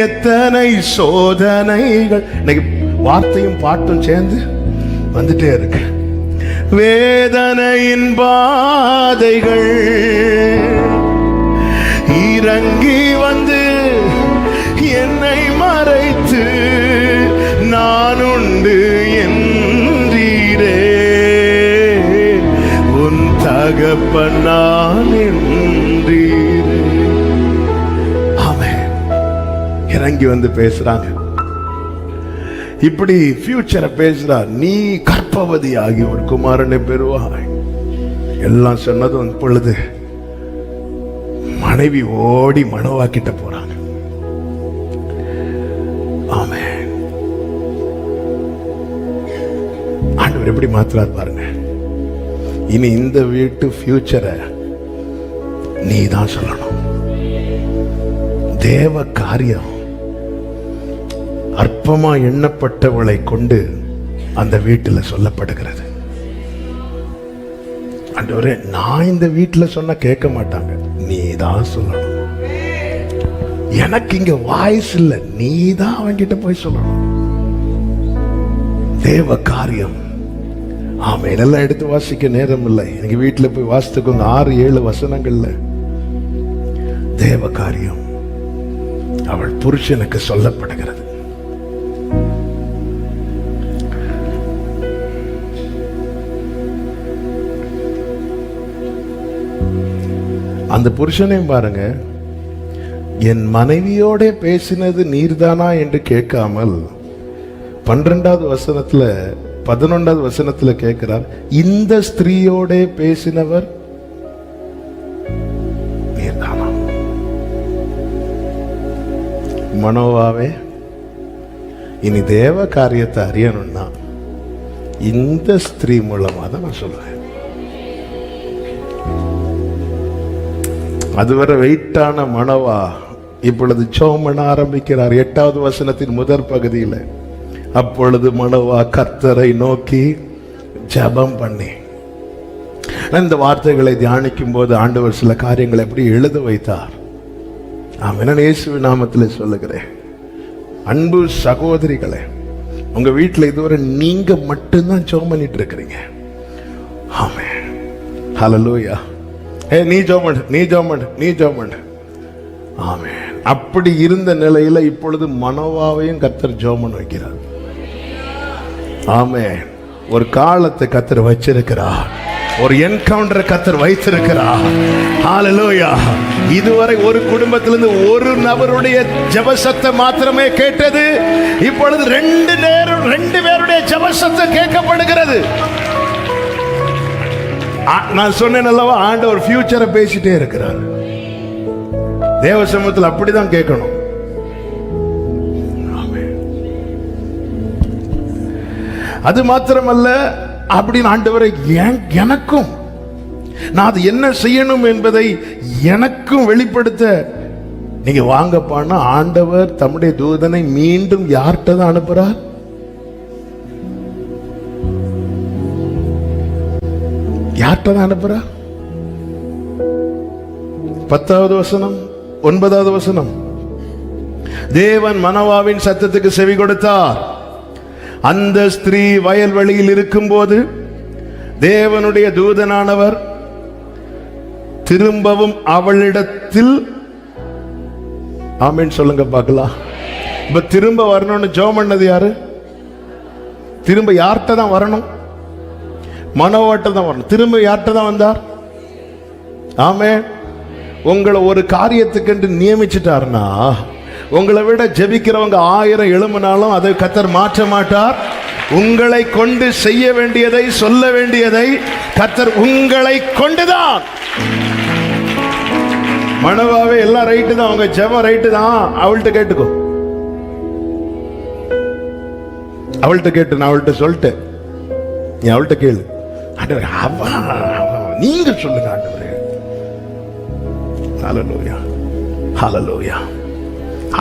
எத்தனை சோதனைகள், இன்னைக்கு வார்த்தையும் பாட்டும் சேர்ந்து வந்துட்டே இருக்கு. வேதனையின் பாதைகள் இறங்கி வந்து என்னை மறைத்து நான் உண்டு என்றீரே, உன் தகப்பன் நான் என்றீரே. ஆமென். இறங்கி வந்து பேசுறாங்க. இப்படி ஃபியூச்சரை பேசுறார். நீ கர்ப்பவதி ஆகி ஒரு குமாரனை பெறுவாய். எல்லாம் சொன்னதும் இப்பொழுது மனைவி ஓடி மனோவாக்கிட்ட போறாங்க. ஆமென். ஆண்டவர் எப்படி மாத்துறார் பாருங்க. இனி இந்த வீட்டு ஃபியூச்சரை நீ தான் சொல்லணும். தேவ காரியம் அற்பமா எண்ணப்பட்டவளை கொண்டு அந்த வீட்டில் சொல்லப்படுகிறது. ஆண்டவரே, நான் இந்த வீட்டில் சொன்னா கேட்க மாட்டாங்க, நீ தான் சொல்லணும். எனக்கு இங்க வாய்ஸ் இல்லை, நீ தான் அவங்கிட்ட போய் சொல்லணும். தேவ காரியம். ஆமா, இதெல்லாம் எடுத்து வாசிக்க நேரம் இல்லை. எனக்கு வீட்டில் போய் வாசித்துக்கோங்க. 6-7 வசனங்கள்ல தேவ காரியம் அவள் புருஷனுக்கு சொல்லப்படுகிறது. அந்த புருஷனையும் பாருங்க, என் மனைவியோட பேசினது நீர்தானா என்று கேட்காமல் 12வது வசனத்துல 11வது வசனத்துல கேட்கிறார், இந்த ஸ்திரீயோட பேசினவர் நீர்தானா? மனோவாவே, இனி தேவ காரியத்தை அறியணும்னா இந்த ஸ்திரீ மூலமா தான் நான் சொல்றேன். அதுவரை வெயிட்டான மனவா இப்பொழுது ஜெபம் பண்ண ஆரம்பிக்கிறார். 8வது வசனத்தின் முதற் பகுதியில், அப்பொழுது மனவா கர்த்தரை நோக்கி ஜெபம் பண்ணி. இந்த வார்த்தைகளை தியானிக்கும் போது ஆண்டவர் சில காரியங்களை எப்படி எழுத வைத்தார். நான் இயேசுவின் நாமத்தில் சொல்லுகிறேன், அன்பு சகோதரிகளே, உங்க வீட்டில் இதுவரை நீங்க மட்டும்தான் ஜெபம் பண்ணிட்டு இருக்கிறீங்க. ஆமென், ஹல்லேலூயா. நீ ஜெபம், நீ ஜெபம், நீ ஜெபம். ஆமென். அப்படி இருந்த நிலையில இப்பொழுது மனோவாவையும் கர்த்தர் ஜெபம் வைக்கிறார். ஆமென். ஒரு காலத்தை கர்த்தர் வச்சிருக்கிறார். ஒரு என்கவுண்டர் கர்த்தர் வைத்திருக்கிறார். ஹல்லேலூயா. இதுவரை ஒரு குடும்பத்திலிருந்து ஒரு நபருடைய ஜெப சத்தம் மாத்திரமே கேட்டது. இப்பொழுது 2 பேருடைய ஜெப சத்தம் கேட்கப்படுகிறது. நான் சொன்னேன் அல்லவா, ஆண்டவர் ஃபியூச்சரை பேசிட்டே இருக்கிறார். தேவ சமூகத்தில் அப்படிதான் கேட்கணும். அது மாத்திரமல்ல, அப்படின்னு ஆண்டவரை எனக்கும் நான் அது என்ன செய்யணும் என்பதை எனக்கும் வெளிப்படுத்த நீங்க வாங்கப்பான்னா, ஆண்டவர் தம்முடைய தூதனை மீண்டும் யார்கிட்ட தான் அனுப்புறார்? யார்கிட்ட தான் அனுப்புறா? 10வது வசனம் 9வது வசனம். தேவன் மனோவாவின் சத்தத்துக்கு செவி கொடுத்தார். அந்த ஸ்திரீ வயல்வெளியில் இருக்கும்போது தேவனுடைய தூதனானவர் திரும்பவும் அவளிடத்தில், ஆமென் சொல்லுங்க பார்க்கலாம். இப்ப திரும்ப வரணும்னு ஜெபம் பண்ணது யாரு? திரும்ப யார்கிட்ட தான் வரணும்? மனோவாட்ட தான் வரணும். திரும்ப யார்கிட்ட தான் வந்தார்? ஆமென். உங்களை ஒரு காரியத்துக்கு நியமிச்சிட்டார்னா, உங்களை விட ஜெபிக்கிறவங்க 1000 எழும்பினாலும் அதை கர்த்தர் மாற்ற மாட்டார். உங்களை கொண்டு செய்ய வேண்டியதை, சொல்ல வேண்டியதை கர்த்தர் உங்களை கொண்டுதான். மனோவாவே எல்லாம் ரைட்டு தான், உங்க ஜெபம் ரைட்டு தான். அவள்கிட்ட கேட்டுக்கோ, அவள்கிட்ட கேட்டு, நான் அவள்கிட்ட சொல்லிட்டேன், நீ அவள்கிட்ட கேளு. ஆண்டவரே நீங்க சொல்லுங்க ஆண்டவரே. ஹல்லேலூயா, ஹல்லேலூயா.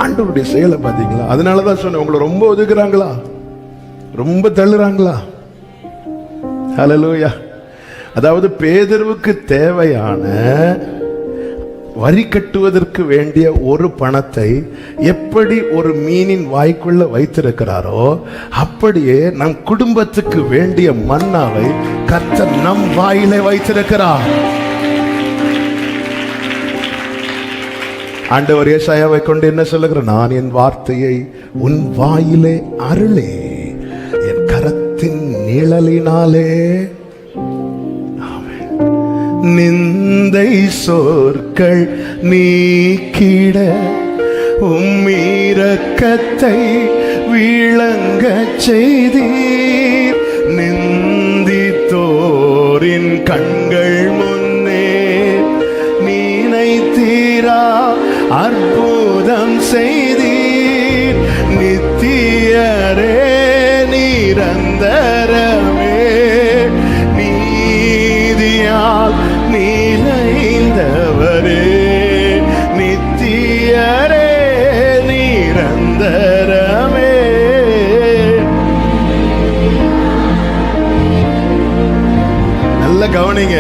ஆண்டவருடைய செயலை பாத்தீங்களா? அதனாலதான் சொன்னேன், உங்களை ரொம்ப ஒதுக்குறாங்களா, ரொம்ப தள்ளுறாங்களா? ஹல்லேலூயா. அதாவது பேதுருவுக்கு தேவையான வரி கட்டுவதற்கு வேண்டிய ஒரு பணத்தை எப்படி ஒரு மீனின் வாய்க்குள்ள வைத்திருக்கிறாரோ, அப்படியே நம் குடும்பத்துக்கு வேண்டிய மன்னாவை கர்த்தர் நம் வாயிலே வைத்திருக்கிறார். ஆண்டவர் ஏசாயாவை கொண்டு என்ன சொல்லுகிறார்? நான் என் வார்த்தையை உன் வாயிலே அருளே, என் கரத்தின் நிழலினாலே நிந்தை சொற்கள் நீக்கிட உம்மிரக்கத்தை விளங்க செய்தீர். நிந்தித்தோரின் கண்கள் முன்னே நினைத்தீரா அற்புதம் செய்தீர். நித்தியரே நிரந்தரமே நீதியால் நீலைந்தவரே, நித்தியரே நிரந்தரமே. நல்ல கவனிங்க.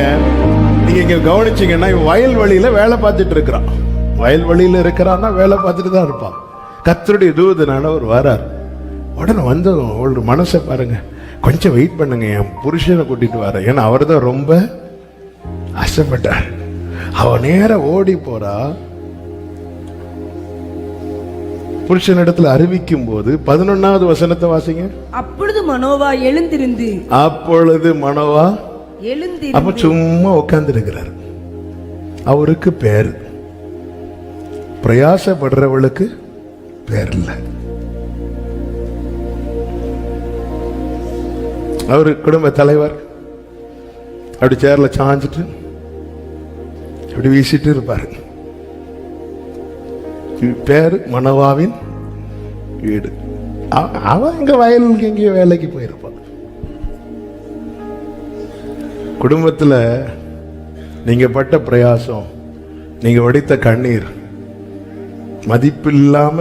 நீங்க இங்க கவனிச்சீங்கன்னா, வயல்வெளியில வேலை பார்த்துட்டு இருக்கிறான். வயல்வெளியில இருக்கிறான்னா வேலை பார்த்துட்டு தான் இருப்பான். கர்த்தருடைய தூதனானவர் வரார். உடனே வந்ததும் ஒரு மனசை பாருங்க, கொஞ்சம் வெயிட் பண்ணுங்க, என் புருஷனை கூட்டிட்டு வர. ஏன்னா அவர் தான் ரொம்ப ஆசைப்பட்டார். அவ நேர ஓடி போறா. புருஷன் இடத்துல அறிவிக்கும் போது 11வது வசனத்தை வாசிங்க. அப்பொழுது மனோவா எழுந்திருந்து, அப்பொழுது மனோவா எழுந்திருந்து, அப்ப சும்மா உட்கார்ந்து இருக்கிறார். அவருக்கு பேர், பிரயாசப்படுறவளுக்கு பேர் இல்லை. அவரு குடும்ப தலைவர். அப்படி சேர்ல சாஞ்சிட்டு அப்படி வீசிட்டு இருப்பாரு. பேரு மனோவாவின் வீடு. அவன் இங்க வயலுக்கு எங்கேயோ வேலைக்கு போயிருப்பான். குடும்பத்துல நீங்க பட்ட பிரயாசம், நீங்க வடித்த கண்ணீர் மதிப்பில்லாம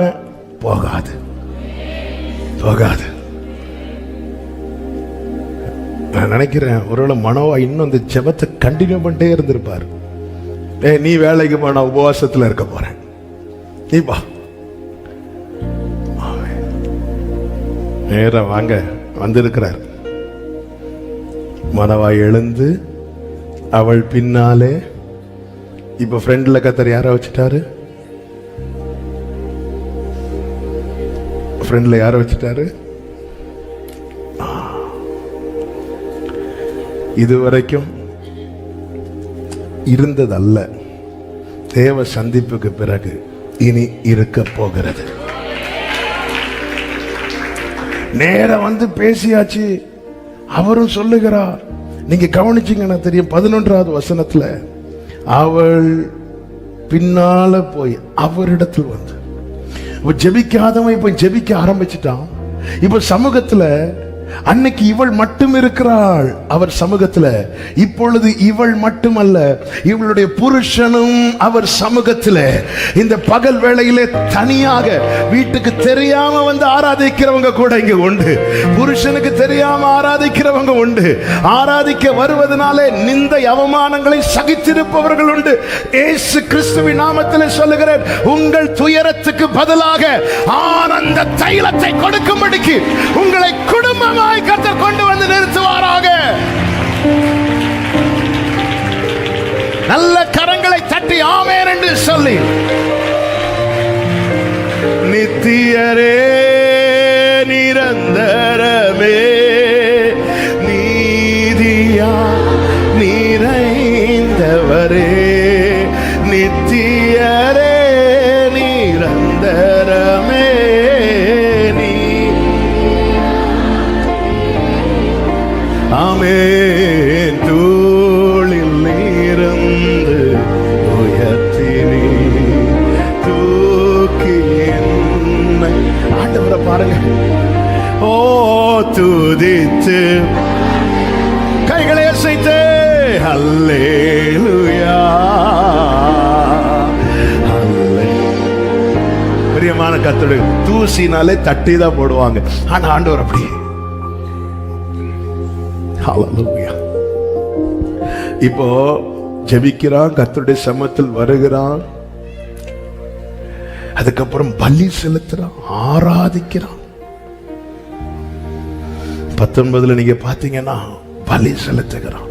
போகாது, போகாது. நான் நினைக்கிறேன், ஒருவேளை மனோவா இன்னும் அந்த ஜெபத்தை கண்டினியூ பண்ணிட்டே இருந்திருப்பாரு. நீ வேலைக்கு போ, நான் உபவாசத்துல இருக்க போறேன், நீ பா. நேரம் வாங்க வந்திருக்கிறார். மனோவா எழுந்து அவள் பின்னாலே. இப்ப ஃப்ரெண்ட்ல கத்தர் யார வச்சுட்டாரு? ஃப்ரெண்ட்ல யார வச்சுட்டாரு? இதுவரைக்கும் இருந்ததல்ல, தேவ சந்திப்புக்கு பிறகு இனி இருக்க போகிறது. நேரம் வந்து பேசியாச்சு. அவரும் சொல்லுகிறார். நீங்க கவனிச்சீங்கன்னா தெரியும், 11வது வசனத்துல அவள் பின்னால போய் அவரிடத்தில் வந்து ஜெபிக்காதவன் இப்ப ஜெபிக்க ஆரம்பிச்சுட்டான். இப்ப சமூகத்துல அன்னைக்கு இவள் மட்டும் இருக்கிறாள் அவர் சமூகத்துல, இப்பொழுது இவள் மட்டுமல்ல, இவளுடைய புருஷனும் அவர் சமூகத்துல இந்த பகல் வேளையிலே தனியாக வீட்டுக்கு தெரியாம வந்து ஆராதிக்கிறவங்க கூட இங்க உண்டு. புருஷனுக்கு தெரியாம ஆராதிக்கிறவங்க உண்டு. ஆராதிக்க வருவதனாலே நிந்தை அவமானங்களை சகித்திருப்பவர்கள் உண்டு. இயேசு கிறிஸ்துவின் நாமத்தில் சொல்லுகிறேன், உங்கள் துயரத்துக்கு பதிலாக ஆனந்த தைலத்தை கொடுக்கும்படிக்கு உங்களை குடும்பமாய் கர்த்தர் கொண்டு வந்து நிறுத்துவாராக. நல்ல கரங்களை தட்டி ஆமென் என்று சொல்லி, நித்தியரே நிரந்தரமே நீதியா நிறைந்தவரே, நித்தியரே நிரந்தரமே ஆமென். தூளில் இருந்து உயர்த்தினீ தூக்கி என்னை. ஆண்டவரை பாருங்க, ஓ துதித்து கைகளை அசைத்து அல்லேலூயா பிரியமான கர்த்தருடைய தூசினாலே தட்டி தான் போடுவாங்க. ஆனா ஆண்டவர் அப்படி ஹல்லேலூயா. இப்போ ஜெபிக்கிறான், கர்த்தருடைய சமூகத்தில் வருகிறான், அதுக்கப்புறம் பலி செலுத்துறான், ஆராதிக்கிறான். 19 நீங்க பாத்தீங்கன்னா பலி செலுத்துகிறான்.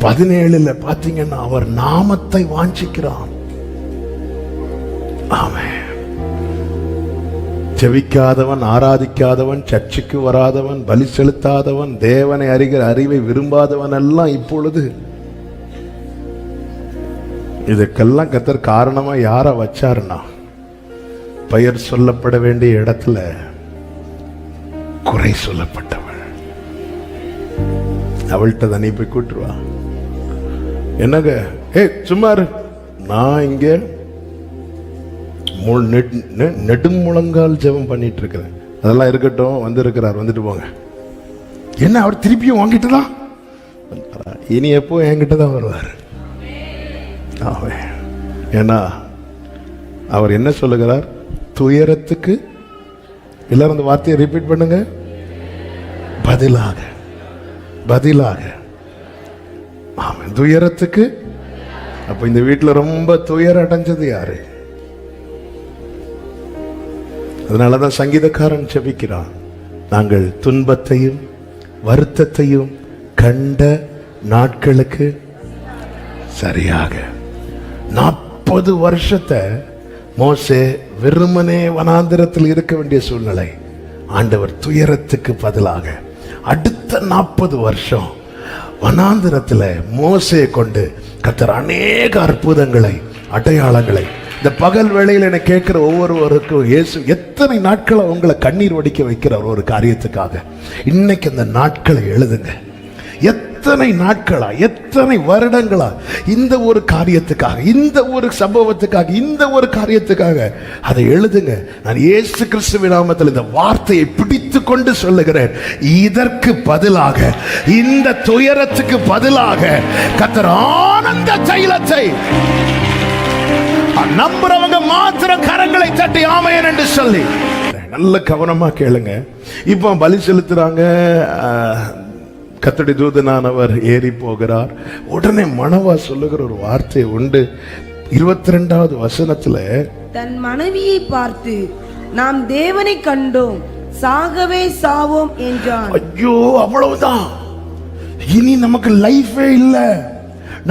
17 பாத்தீங்கன்னா அவர் நாமத்தை வாஞ்சிக்கிறான். ஆமென். ஜெபிக்காதவன், ஆராதிக்காதவன், சர்ச்சுக்கு வராதவன், பலி செலுத்தாதவன், தேவனை அறிகிற அறிவை விரும்பாதவன் எல்லாம் இப்பொழுது இதுக்கெல்லாம் கர்த்தர் காரணமா யார வச்சாருன்னா, பெயர் சொல்லப்பட வேண்டிய இடத்துல குறை சொல்லப்பட்டவள். அவள்கிட்ட தனி போய் கூட்டுருவா. என்னங்க, சும்மாரு, நான் இங்க நெடுமுழங்கால் ஜெபம் பண்ணிட்டு இருக்கிறேன். அதெல்லாம் இருக்கட்டும், வந்து இருக்கிறார், வந்துட்டு போங்க. என்ன அவர் திருப்பியும் வாங்கிட்டு தான், இனி எப்போ என்கிட்ட தான் வருவார். ஏன்னா அவர் என்ன சொல்லுகிறார், துயரத்துக்கு, எல்லாரும் அந்த வார்த்தையை ரிப்பீட் பண்ணுங்க, பதிலாக பதிலாக. ஆமாம், துயரத்துக்கு. அப்ப இந்த வீட்டில் ரொம்ப துயரம் அடைஞ்சது யாரு? அதனாலதான் சங்கீதக்காரன் ஜெபிக்கிறான், நாங்கள் துன்பத்தையும் வருத்தத்தையும் கண்ட நாட்களுக்கு சரியாக. 40 வருஷத்தை மோசே வெறுமனே வனாந்திரத்தில் இருக்க வேண்டிய சூழ்நிலை, ஆண்டவர் துயரத்துக்கு பதிலாக அடுத்த 40 வருஷம் வனாந்திரத்தில் மோசே கொண்டு கர்த்தர் அநேக அற்புதங்களை, அடையாளங்களை. இந்த பகல் வேளையில் என்னை கேட்கிற ஒவ்வொருவருக்கும் இயேசு எத்தனை நாட்களை உங்களை கண்ணீர் வடிக்க வைக்கிறார் ஒரு காரியத்துக்காக. இன்னைக்கு அந்த நாட்களை எழுதுங்க. எத்தனை நாட்களா, எத்தனை வருடங்களா இந்த ஒரு காரியத்துக்காக, இந்த ஒரு சம்பவத்துக்காக, இந்த ஒரு காரியத்துக்காக அதை எழுதுங்க. நான் இயேசு கிறிஸ்துவின் நாமத்தில் இந்த வார்த்தையை பிடித்து கொண்டு சொல்லுகிறேன், இதற்கு பதிலாக, இந்த துயரத்துக்கு பதிலாக கர்த்தர் ஆனந்த தைலத்தை. நம்புறவங்க மாத்திரம் கரங்களை தட்டி ஆமென் என்று சொல்லி நல்ல கவனமா கேளுங்க. இப்போ பலி செலுத்துறாங்க, கர்த்தருடைய தூதனானவர் ஏறி போகிறார். உடனே மணவா சொல்லுகிற ஒரு வார்த்தை உண்டு. 22வது வசனத்துல, தன் மனைவியை பார்த்து நாம் தேவனை கண்டோம், சாகவே சாவோம் என்றான். ஐயோ, அவ்வளவுதான், இனி நமக்கு லைஃபே இல்ல,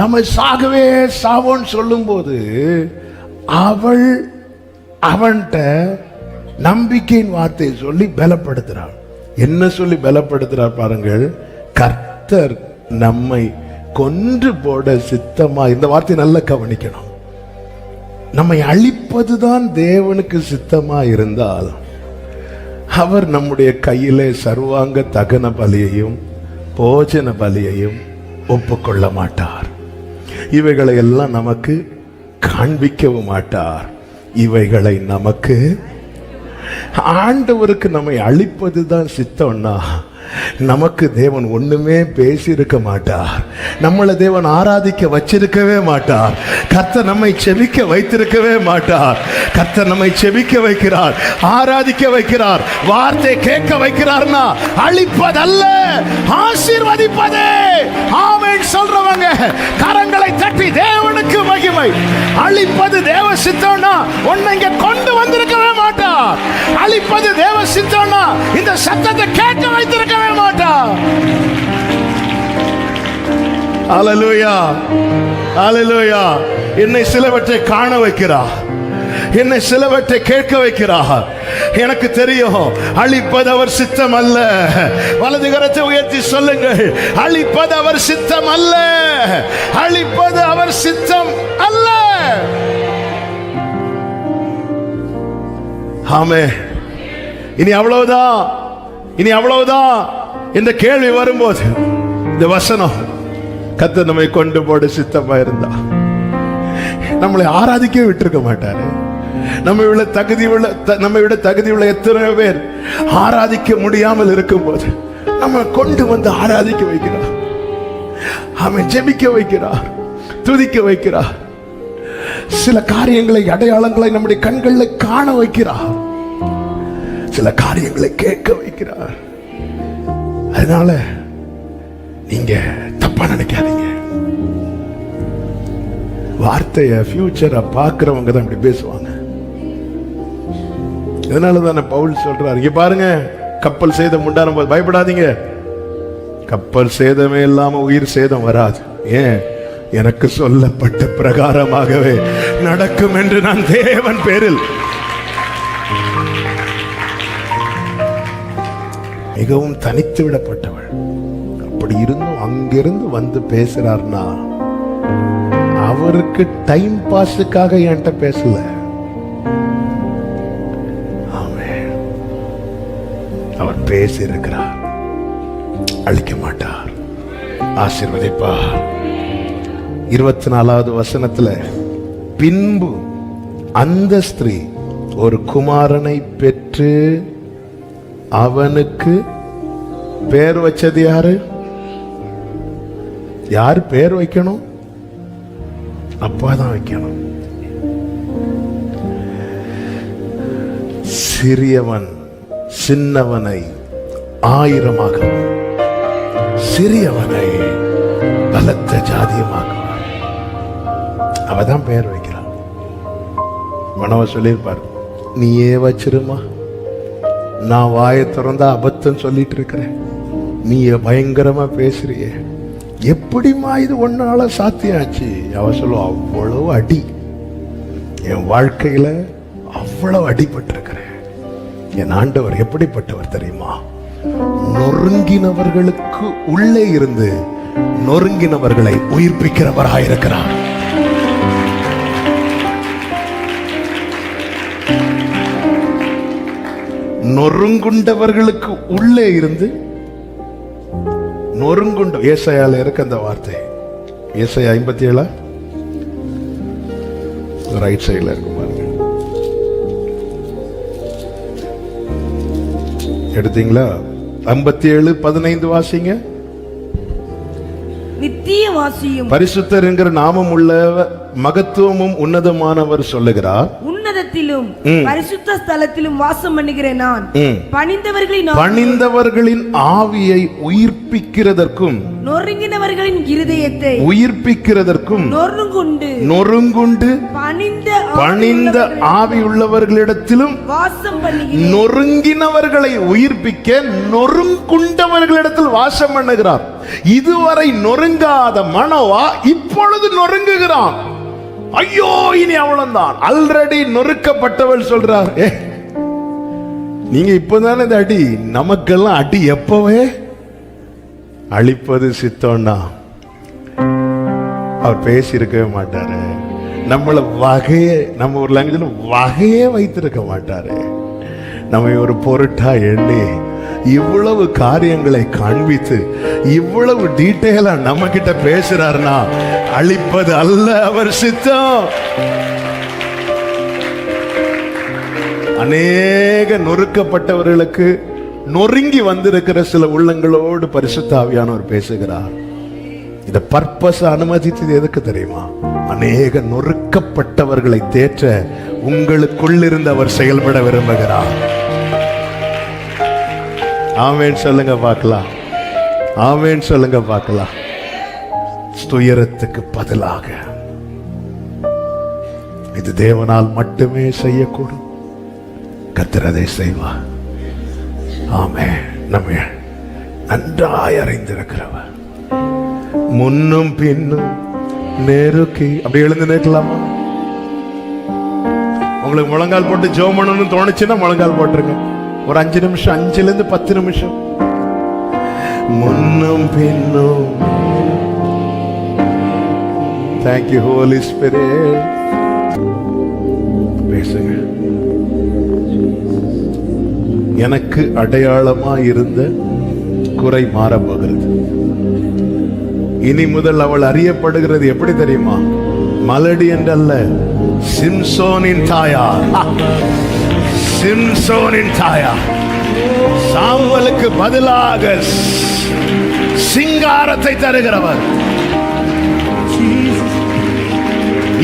நம்ம சாகவே சாவோன்னு சொல்லும் போது அவள் அவன்கிட்ட நம்பிக்கையின் வார்த்தையை சொல்லி பலப்படுத்துறாள். என்ன சொல்லி பலப்படுத்துறார் பாருங்கள், கர்த்தர் நம்மை கொன்று போட சித்தமா. இந்த வார்த்தை நல்லா கவனிக்கணும். நம்மை அழிப்பதுதான் தேவனுக்கு சித்தமா இருந்தால் அவர் நம்முடைய கையிலே சர்வாங்க தகன பலியையும் போஜன பலியையும் ஒப்புக்கொள்ள மாட்டார். இவைகளை எல்லாம் நமக்கு காண்பிக்கவும் மாட்டார். இவைகளை நமக்கு ஆண்டவருக்கு நம்மை அழிப்பதுதான் சித்தம்னா நமக்கு தேவன் ஒண்ணுமே பேசி இருக்க மாட்டார். நம்மளை தேவன் ஆராதிக்க வச்சிருக்கவே மாட்டார். கர்த்தர் நம்மை செபிக்க வைத்திருக்கவே மாட்டார். கர்த்தர் நம்மை செபிக்க வைக்கிறார், ஆராதிக்க வைக்கிறார், வார்த்தை கேட்க வைக்கிறார்னா அழிப்பதல்ல, ஆசீர்வதிப்பதே. ஆமென் சொல்றவங்க கரங்களை தட்டி தேவனுக்கு மகிமை. அழிப்பது தேவ சித்தம்னா உன்னை இங்க கொண்டு வந்திருக்கவே மாட்டார். அழிப்பது தேவ சித்தம்னா இந்த சத்தத்தை கேட்க வைத்திருக்கவே மாட்டார். ஹல்லேலூயா, ஹல்லேலூயா. என்னை சிலவற்றை காண வைக்கிறார், என்னை சிலவற்றை கேட்க வைக்கிறார். எனக்கு தெரியும் அழிப்பது அவர் சித்தம் அல்ல. வலது கரத்தை உயர்த்தி சொல்லுங்கள், அழிப்பது அவர் சித்தம் அல்ல, அழிப்பது அவர் சித்தம் அல்ல. ஆமே. இனி அவ்வளவுதான், இனி அவ்வளவுதான் இந்த கேள்வி வரும்போது இந்த வசனம், கர்த்தர் நம்மை கொண்டு போட சித்தமா இருந்தா நம்மளை ஆராதிக்க விட்டிருக்க மாட்டாரு. நம்மை விட தகுதி உள்ள எத்தனை பேர் ஆராதிக்க முடியாமல் இருக்கும் போது நம்ம கொண்டு வந்து ஆராதிக்க வைக்கிறார். அவன் ஜெபிக்க வைக்கிறார், துதிக்க வைக்கிறார். சில காரியங்களை, அடையாளங்களை நம்முடைய கண்களில் காண வைக்கிறார், சில காரியங்களை கேட்க வைக்கிறார். அதனால நீங்க தப்பா நினைக்காதீங்க. வார்த்தைய, ஃபியூச்சரை பார்க்கிறவங்க தான் இப்படி பேசுவாங்க. இதனாலதான் பவுல் சொல்றாரு, இங்க பாருங்க, கப்பல் சேதம் உண்டான போது பயப்படாதீங்க. கப்பல் சேதமே இல்லாம உயிர் சேதம் வராது. ஏன்? எனக்கு சொல்லப்பட்ட பிரகாரமாகவே நடக்கும் என்று நான் தேவன் பேரில் மிகவும் தனித்து விடப்பட்டவள். அப்படி இருந்தும் அங்கிருந்து வந்து பேசுறார்னா அவருக்கு டைம் பாஸுக்காக என்கிட்ட பேசல. அவர் பேசி இருக்கிறார், அழிக்க மாட்டார், ஆசீர்வதிப்பார். 24வது வசனத்துல, பின்பு அந்த ஸ்திரீ ஒரு குமாரனை பெற்று அவனுக்கு பேர் வச்சது யாரு? யார் பேர் வைக்கணும்? அப்பா தான் வைக்கணும். சிறியவன் சின்னவனை 1000ஆகவும் சிறியவனை பலத்த ஜாதியமாக்குவான். அவதான் பெயர் வைக்கிறான். மனவ சொல்லியிருப்பார், நீயே வச்சிருமா, நான் வாயை திறந்தா அபத்தம் சொல்லிட்டு இருக்கிறேன், நீ பயங்கரமா பேசுறிய, எப்படிமா இது ஒன்னால சாத்தியாச்சு? அவ சொல்லுவா, அவ்வளவு அடி என் வாழ்க்கையில, அவ்வளவு அடிபட்டிருக்கிறேன். என் ஆண்டவர் எப்படிப்பட்டவர் தெரியுமா? நொறுங்கினவர்களுக்கு உள்ளே இருந்து நொறுங்கினவர்களை உயிர்ப்பிக்கிறவராயிருக்கிறார். நொறுங்குண்டவர்களுக்கு உள்ளே இருந்து நொறுங்குண்ட, ஏசாயால இருக்கு அந்த வார்த்தை. ஏசாயா 57 ரைட் சைடுல இருக்கு பாருங்க. எடுத்தீங்களா? 57:15 வாசிங்க. நித்திய வாசியும் பரிசுத்தர் என்கிற நாமம் உள்ள மகத்துவமும் உன்னதமானவர் சொல்லுகிறார், உன்னதத்திலும் பரிசுத்த ஸ்தலத்திலும் வாசம் பண்ணுகிற நான் பணிந்தவர்களின் ஆவியை உயிர்ப்பிக்கிறதற்கும் நொறுங்கினவர்களின் இருதயத்தை உயிர்ப்பிக்கிறதற்கும் நொறுங்குண்டு பணிந்த ஆவி உள்ளவர்களிடத்திலும் வாசம் பண்ணுகிறேன். நொறுங்கினவர்களை உயிர்ப்பிக்க நொறுங்குண்டவர்களிடத்தில் வாசம் பண்ணுகிறார். இதுவரை நொறுங்காத மனோவா இப்பொழுது நொறுங்குகிறான். ஐயோ, இனி அவ்வளவுதான். ஆல்ரெடி நொறுக்கப்பட்டவள் சொல்றார், நீங்க இப்பதானே இந்த அடி, நமக்கெல்லாம் அடி எப்பவே. அழிப்பது சித்தம்னா அவர் பேசி இருக்கவே மாட்டாரு. நம்மள வகையே, நம்ம ஒரு லாங்குவேஜ்ல வகையே வைத்திருக்க மாட்டாரு. நம்ம ஒரு பொருட்டா எண்ணி இவ்வளவு காரியங்களை காண்பித்து இவ்வளவு டீட்டெயிலா நம்ம கிட்ட பேசுறாருன்னா அழிப்பது அல்ல அவர் சித்தம். அநேக நொறுக்கப்பட்டவர்களுக்கு நொறுங்கி வந்திருக்கிற சில உள்ளங்களோடு பரிசுத்த ஆவியானவர் பேசுகிறார். இத பர்பஸ் அனுமதித்தது எதுக்கு தெரியுமா? அநேக நொறுக்கப்பட்டவர்களை தேற்ற உங்களுக்குள்ளிருந்து அவர் செயல்பட விரும்புகிறார். ஆமென் சொல்லுங்க பார்க்கலாம். ஆமென் சொல்லுங்க பார்க்கலாம். துயரத்துக்கு பதிலாக இது தேவனால் மட்டுமே செய்யக்கூடும். கர்த்தர் அதை செய்வார். ஆமென். நம்ம நன்றாய் அறிந்திருக்கிறவர், முன்னும் பின்னும் நெருக்கி. அப்படி எழுந்து நிற்கலாமா? உங்களுக்கு முழங்கால் போட்டு ஜெபம் பண்ணணும்னு தோணுச்சுன்னா முழங்கால் போட்டுருங்க. ஒரு 5 நிமிஷம், 5 to 10 நிமிஷம். முன்னும் பின்னும். Thank you Holy Spirit. பேசுங்க. எனக்கு அடையாளமா இருந்த குறை மாறப் போகிறது. இனி முதல் அவள் அறியப்படுகிறது எப்படி தெரியுமா? மலடி என்றல்ல, சிம்சோனின் தாயார். சிம்சோனின் தாயார். சாமுவேலுக்கு பதிலாக சிங்காரத்தை தருகிறவர்.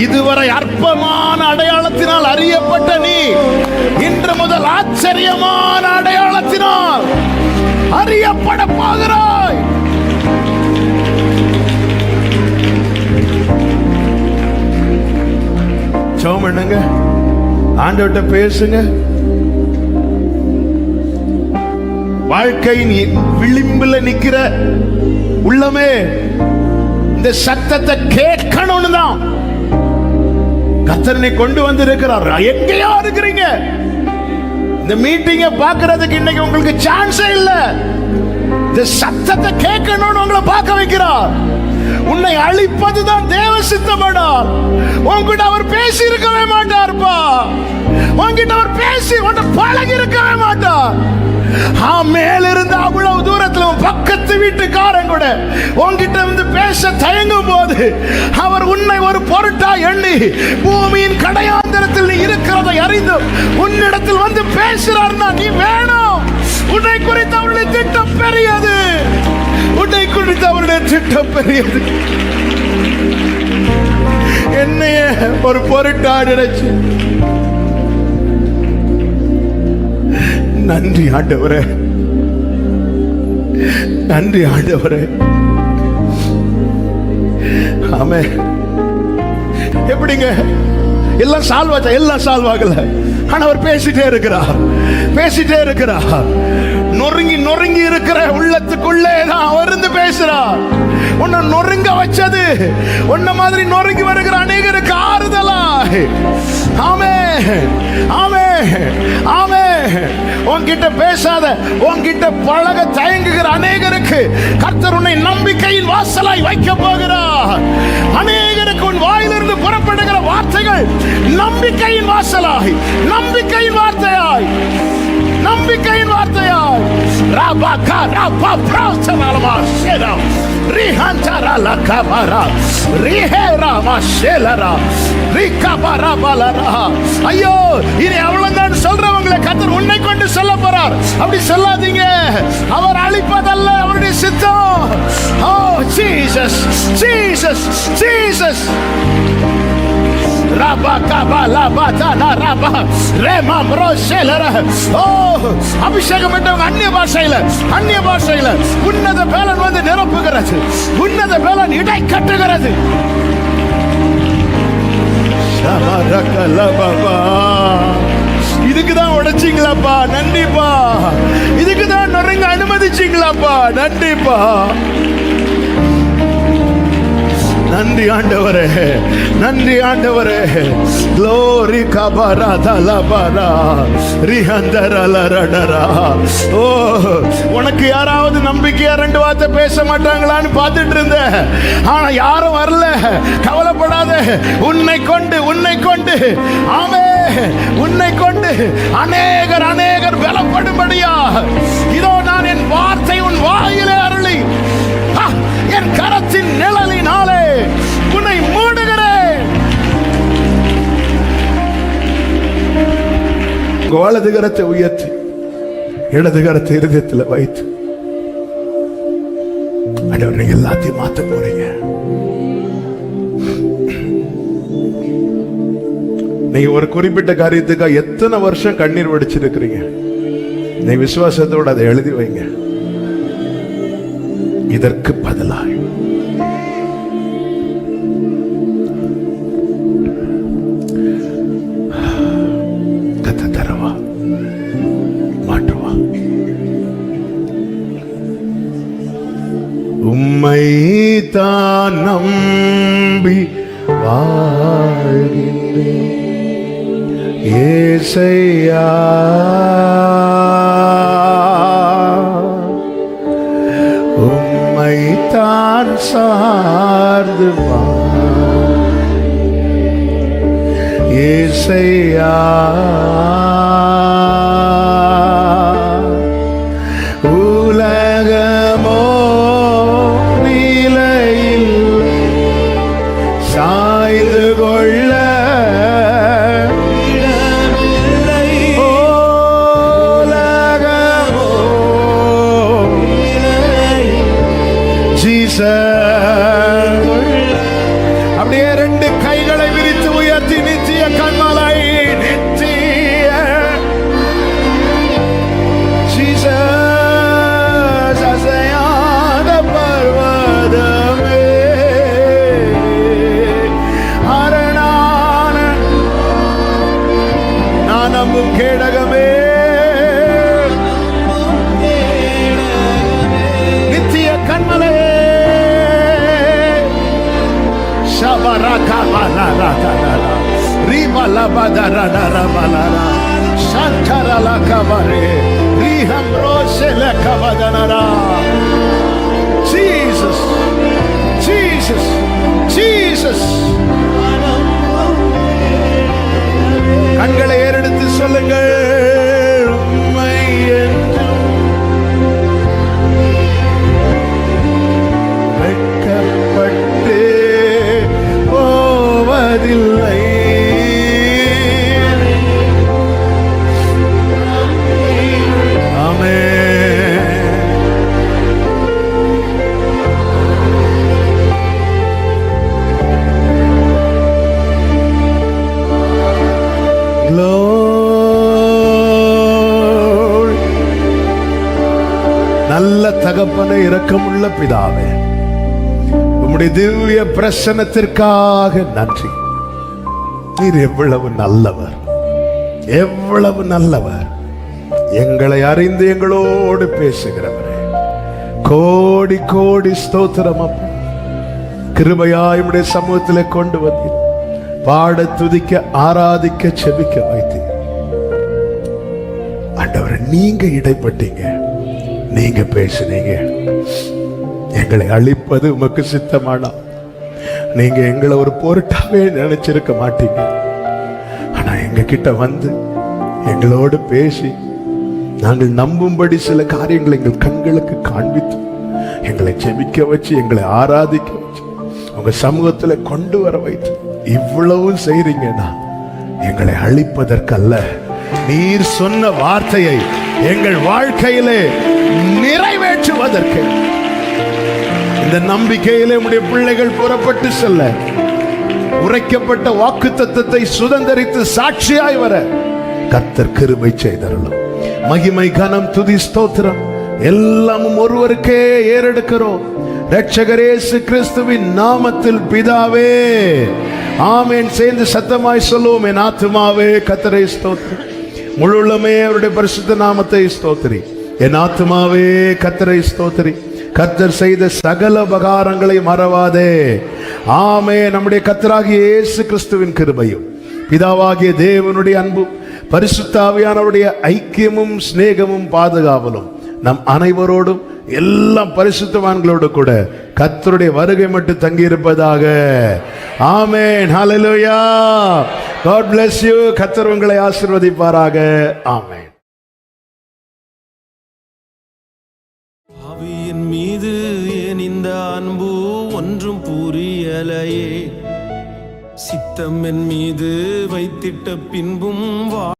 இதுவரை அற்பமான அடையாளத்தினால் அறியப்பட்ட நீ இன்று முதல் ஆச்சரியமான அடையாளத்தினால் அறியப்பட போகிறாய். ஜெபம் பண்ணுங்க, ஆண்டவர்கிட்ட பேசுங்க. வாழ்க்கையின் விளிம்புல நிக்கிற உள்ளமே இந்த சத்தத்தை கேட்கணும்னு தான் கர்த்தர் கொண்டு வந்து இருக்கிறார். எங்கேயோ இருக்கிறீங்க, இந்த மீட்டிங்க பார்க்கிறதுக்கு இன்னைக்கு உங்களுக்கு சான்ஸே இல்ல. இந்த சத்தத்தை கேட்கணும்னு உங்களை பார்க்க வைக்கிறார். உன்னை அழிப்பதுதான் தேவ சித்தமானார். உன்கிட்ட அவர் பேசி இருக்கவே மாட்டார்ப்பா. உன்கிட்ட அவர் பேசி உன்னை பழகி இருக்கவே மாட்டார். மேலிருந்து அவ்வளவு தூரத்துல பக்கத்து வீட்டுக்காரன் கூட உன்கிட்ட வந்து பேச தயங்கும் போது அவர் உன்னை ஒரு பொருட்டா எண்ணி பூமியின் கடையாந்தரத்தில் நீ இருக்கிறதை அறிந்து உன்னிடத்தில் வந்து பேசுறார்னா நீ வேணும். உன்னை குறித்து அவருடைய திட்டம் பெரியது. உன்னை குறித்து அவருடைய திட்டம் பெரியது. என்னைய ஒரு பொருட்டா நினைச்சு. நன்றி ஆண்டவரே, நன்றி ஆண்டவரே. ஆமே. எப்படிங்க எல்லாம் சால்வாச்சா? எல்லாம் சால்வாகல. ஆனா அவர் பேசிட்டே இருக்கிறார், பேசிட்டே இருக்கிறார். நொறுங்கி நொறுங்கி இருக்கிற உள்ளத்துக்குள்ளே தான் அவர் இருந்து பேசுறார். உன்னை நொறுங்க வச்சது உன்ன மாதிரி நொறுங்கி வருகிற அநேகருக்கு ஆறுதலா. ஆமே ஆமே ஆமே. உன்கிட்ட பேசாத, உன்கிட்ட பழக தயங்குகிற அநேகருக்கு கர்த்தர் உன்னை நம்பிக்கையின் வாசலாய் வைக்க போகிறார். அநேகருக்கு உன் வாயிலிருந்து புறப்படுகிற வார்த்தைகள் நம்பிக்கையின் வாசலாய், நம்பிக்கையின் வார்த்தையாய், நம்பிக்கையின் வார்த்தையாய். ராபா ராபா பிரார்த்தனாலமா சேரா ரிஹாந்தரா லகபரா ரிஹேரா மாஷேலரா ரிகபரா பலரா. ஐயோ, இனி அவ்வளவுதான் சொல்றவங்களை கர்த்தர் உன்னை கொண்டு சொல்ல போறார். அப்படி சொல்லாதீங்க. அவர் அழிப்பதல்ல அவருடைய சித்தம். ஓ ஜீசஸ் ஜீசஸ் ஜீசஸ். அபிஷேகம் என்றவங்க அந்நிய பாஷையில உன்னத பேலன் வந்து நிரப்புகிறது. உன்னத பேலன் இடை கட்டுகிறது. இதுக்குதான் உடைச்சிங்களாப்பா, நன்றிப்பா. இதுக்குதான் நொறுங்க அனுமதிச்சிங்களாப்பா, நன்றிப்பா. நன்றி ஆண்டவரே, நன்றி ஆண்டவரே. glory kabara dalabara rihandara laradara. ஓ, உனக்கு யாராவது நம்பிக்கையா 2 வார்த்தை பேச மாட்டாங்களான்னு பார்த்துட்டு இருந்த. ஆனா யாரும் வரல. கவலைப்படாத. உன்னை கொண்டு ஆமே, உன்னை கொண்டு அநேகர் பலப்படும்படியா இதோ நான் என் வார்த்தை உன் வாயிலே அருளி என் கரத்தின் நிழலினாலே உன்னை மூடுகிறேன். வலது கரத்தை உயர்த்தி இடது கரத்தை இருதயத்தில் வைத்து ஆண்டவர் நீங்க எல்லாத்தையும் மாத்த போறீங்க. நீங்க ஒரு குறிப்பிட்ட காரியத்துக்காக எத்தனை வருஷம் கண்ணீர் வடிச்சிருக்கிறீங்க, நீ விசுவாசத்தோடு அதை எழுதி வைங்க. இதற்கு பதிலாக கத்த தரவா மாற்றுவா. உம்மை தான் நம்பி வாழ்கின்றேன் ஏசையா, உம்மை தான் சார்ந்து ஏசையா, உலகமோ நிலையில் சாய்ந்து கொள்ள அப்படியே ரெண்டு கைகளை விரித்து உயர்த்தி நித்திய கண்மலை நித்திய ஜீசஸ் அசையாத பர்வதமே அரணான நான் நம்பும் கேடகமே நித்திய கண்மலை Jesus, Jesus, Jesus. கண்களை ஏறெடுத்து சொல்லுங்கள், உம்மை என்றும் வெட்கப்பட்டு போவதில்லை. நல்ல தகப்பனை, இரக்கமுள்ள பிதாவே, உம்முடைய திவ்ய பிரசன்னத்திற்காக நன்றி. நீர் எவ்வளவு நல்லவர், எவ்வளவு நல்லவர். எங்களை அறிந்து எங்களோடு பேசுகிறவரே, கோடி கோடி ஸ்தோத்திரம் அப்பா. கிருபையாய் உம்முடைய சமூகத்திலே கொண்டு வந்து பாட, துதிக்க, ஆராதிக்க, செபிக்க வைத்து ஆண்டவரே, நீங்க இடைப்பட்டீங்க, நீங்க பேசுனீங்க. எங்களை அழிப்பது உமக்கு சித்தமானா நீங்க எங்களை ஒரு பொருட்டாவே நினைச்சிருக்க மாட்டீங்க. ஆனா எங்க கிட்ட வந்து எங்களோடு பேசி நாங்கள் நம்பும்படி சில காரியங்களை எங்கள் கண்களுக்கு காண்பித்து எங்களை செபிக்க வச்சு, எங்களை ஆராதிக்க வச்சு, உங்க சமூகத்துல கொண்டு வர வைத்து இவ்வளவு செய்றீங்கன்னா எங்களை அழிப்பதற்கல்ல, நீர் சொன்ன வார்த்தையை எங்கள் வாழ்க்கையிலே நிறைவேற்றுவதற்கு. இந்த நம்பிக்கையிலே உம்முடைய பிள்ளைகள் புறப்பட்டு செல்ல, உரைக்கப்பட்ட வாக்குத்தத்தத்தை சுதந்தரித்து சாட்சியாய் வர கர்த்தர் கிருபை செய்தருளும். மகிமை, கனம், துதி, ஸ்தோத்திரம் எல்லாமும் ஒருவருக்கே ஏறெடுக்கிறோம், இரட்சகர் இயேசு கிறிஸ்துவின் நாமத்தில் பிதாவே, ஆமென். சேர்ந்து சத்தமாய் சொல்லுவோம், என் ஆத்துமாவே கர்த்தரை ஸ்தோத்திரி, முழு உள்ளமே அவருடைய பரிசுத்த நாமத்தை ஸ்தோத்திரி. என் ஆத்துமாவே கர்த்தரை ஸ்தோத்திரி, கர்த்தர் செய்த சகல உபகாரங்களை மறவாதே. ஆமென். நம்முடைய கர்த்தராகிய இயேசு கிறிஸ்துவின் கிருபையும், பிதாவாகிய தேவனுடைய அன்பும், பரிசுத்த ஆவியானவருடைய ஐக்கியமும் சிநேகமும் பாதுகாவலும் நம் அனைவரோடும் எல்லா பரிசுத்தவான்களோடு கூட கர்த்தருடைய வருகை மட்டும் தங்கி இருப்பதாக. ஆமென். ஹல்லேலூயா. God bless you. கர்த்தர் உங்களை ஆசீர்வதிப்பாராக. ஆமென். ஆவியின் மீது ஏன் இந்த அன்பு ஒன்றும் புரியலையே, சித்தம் என் மீது வைத்திட்ட பின்பும்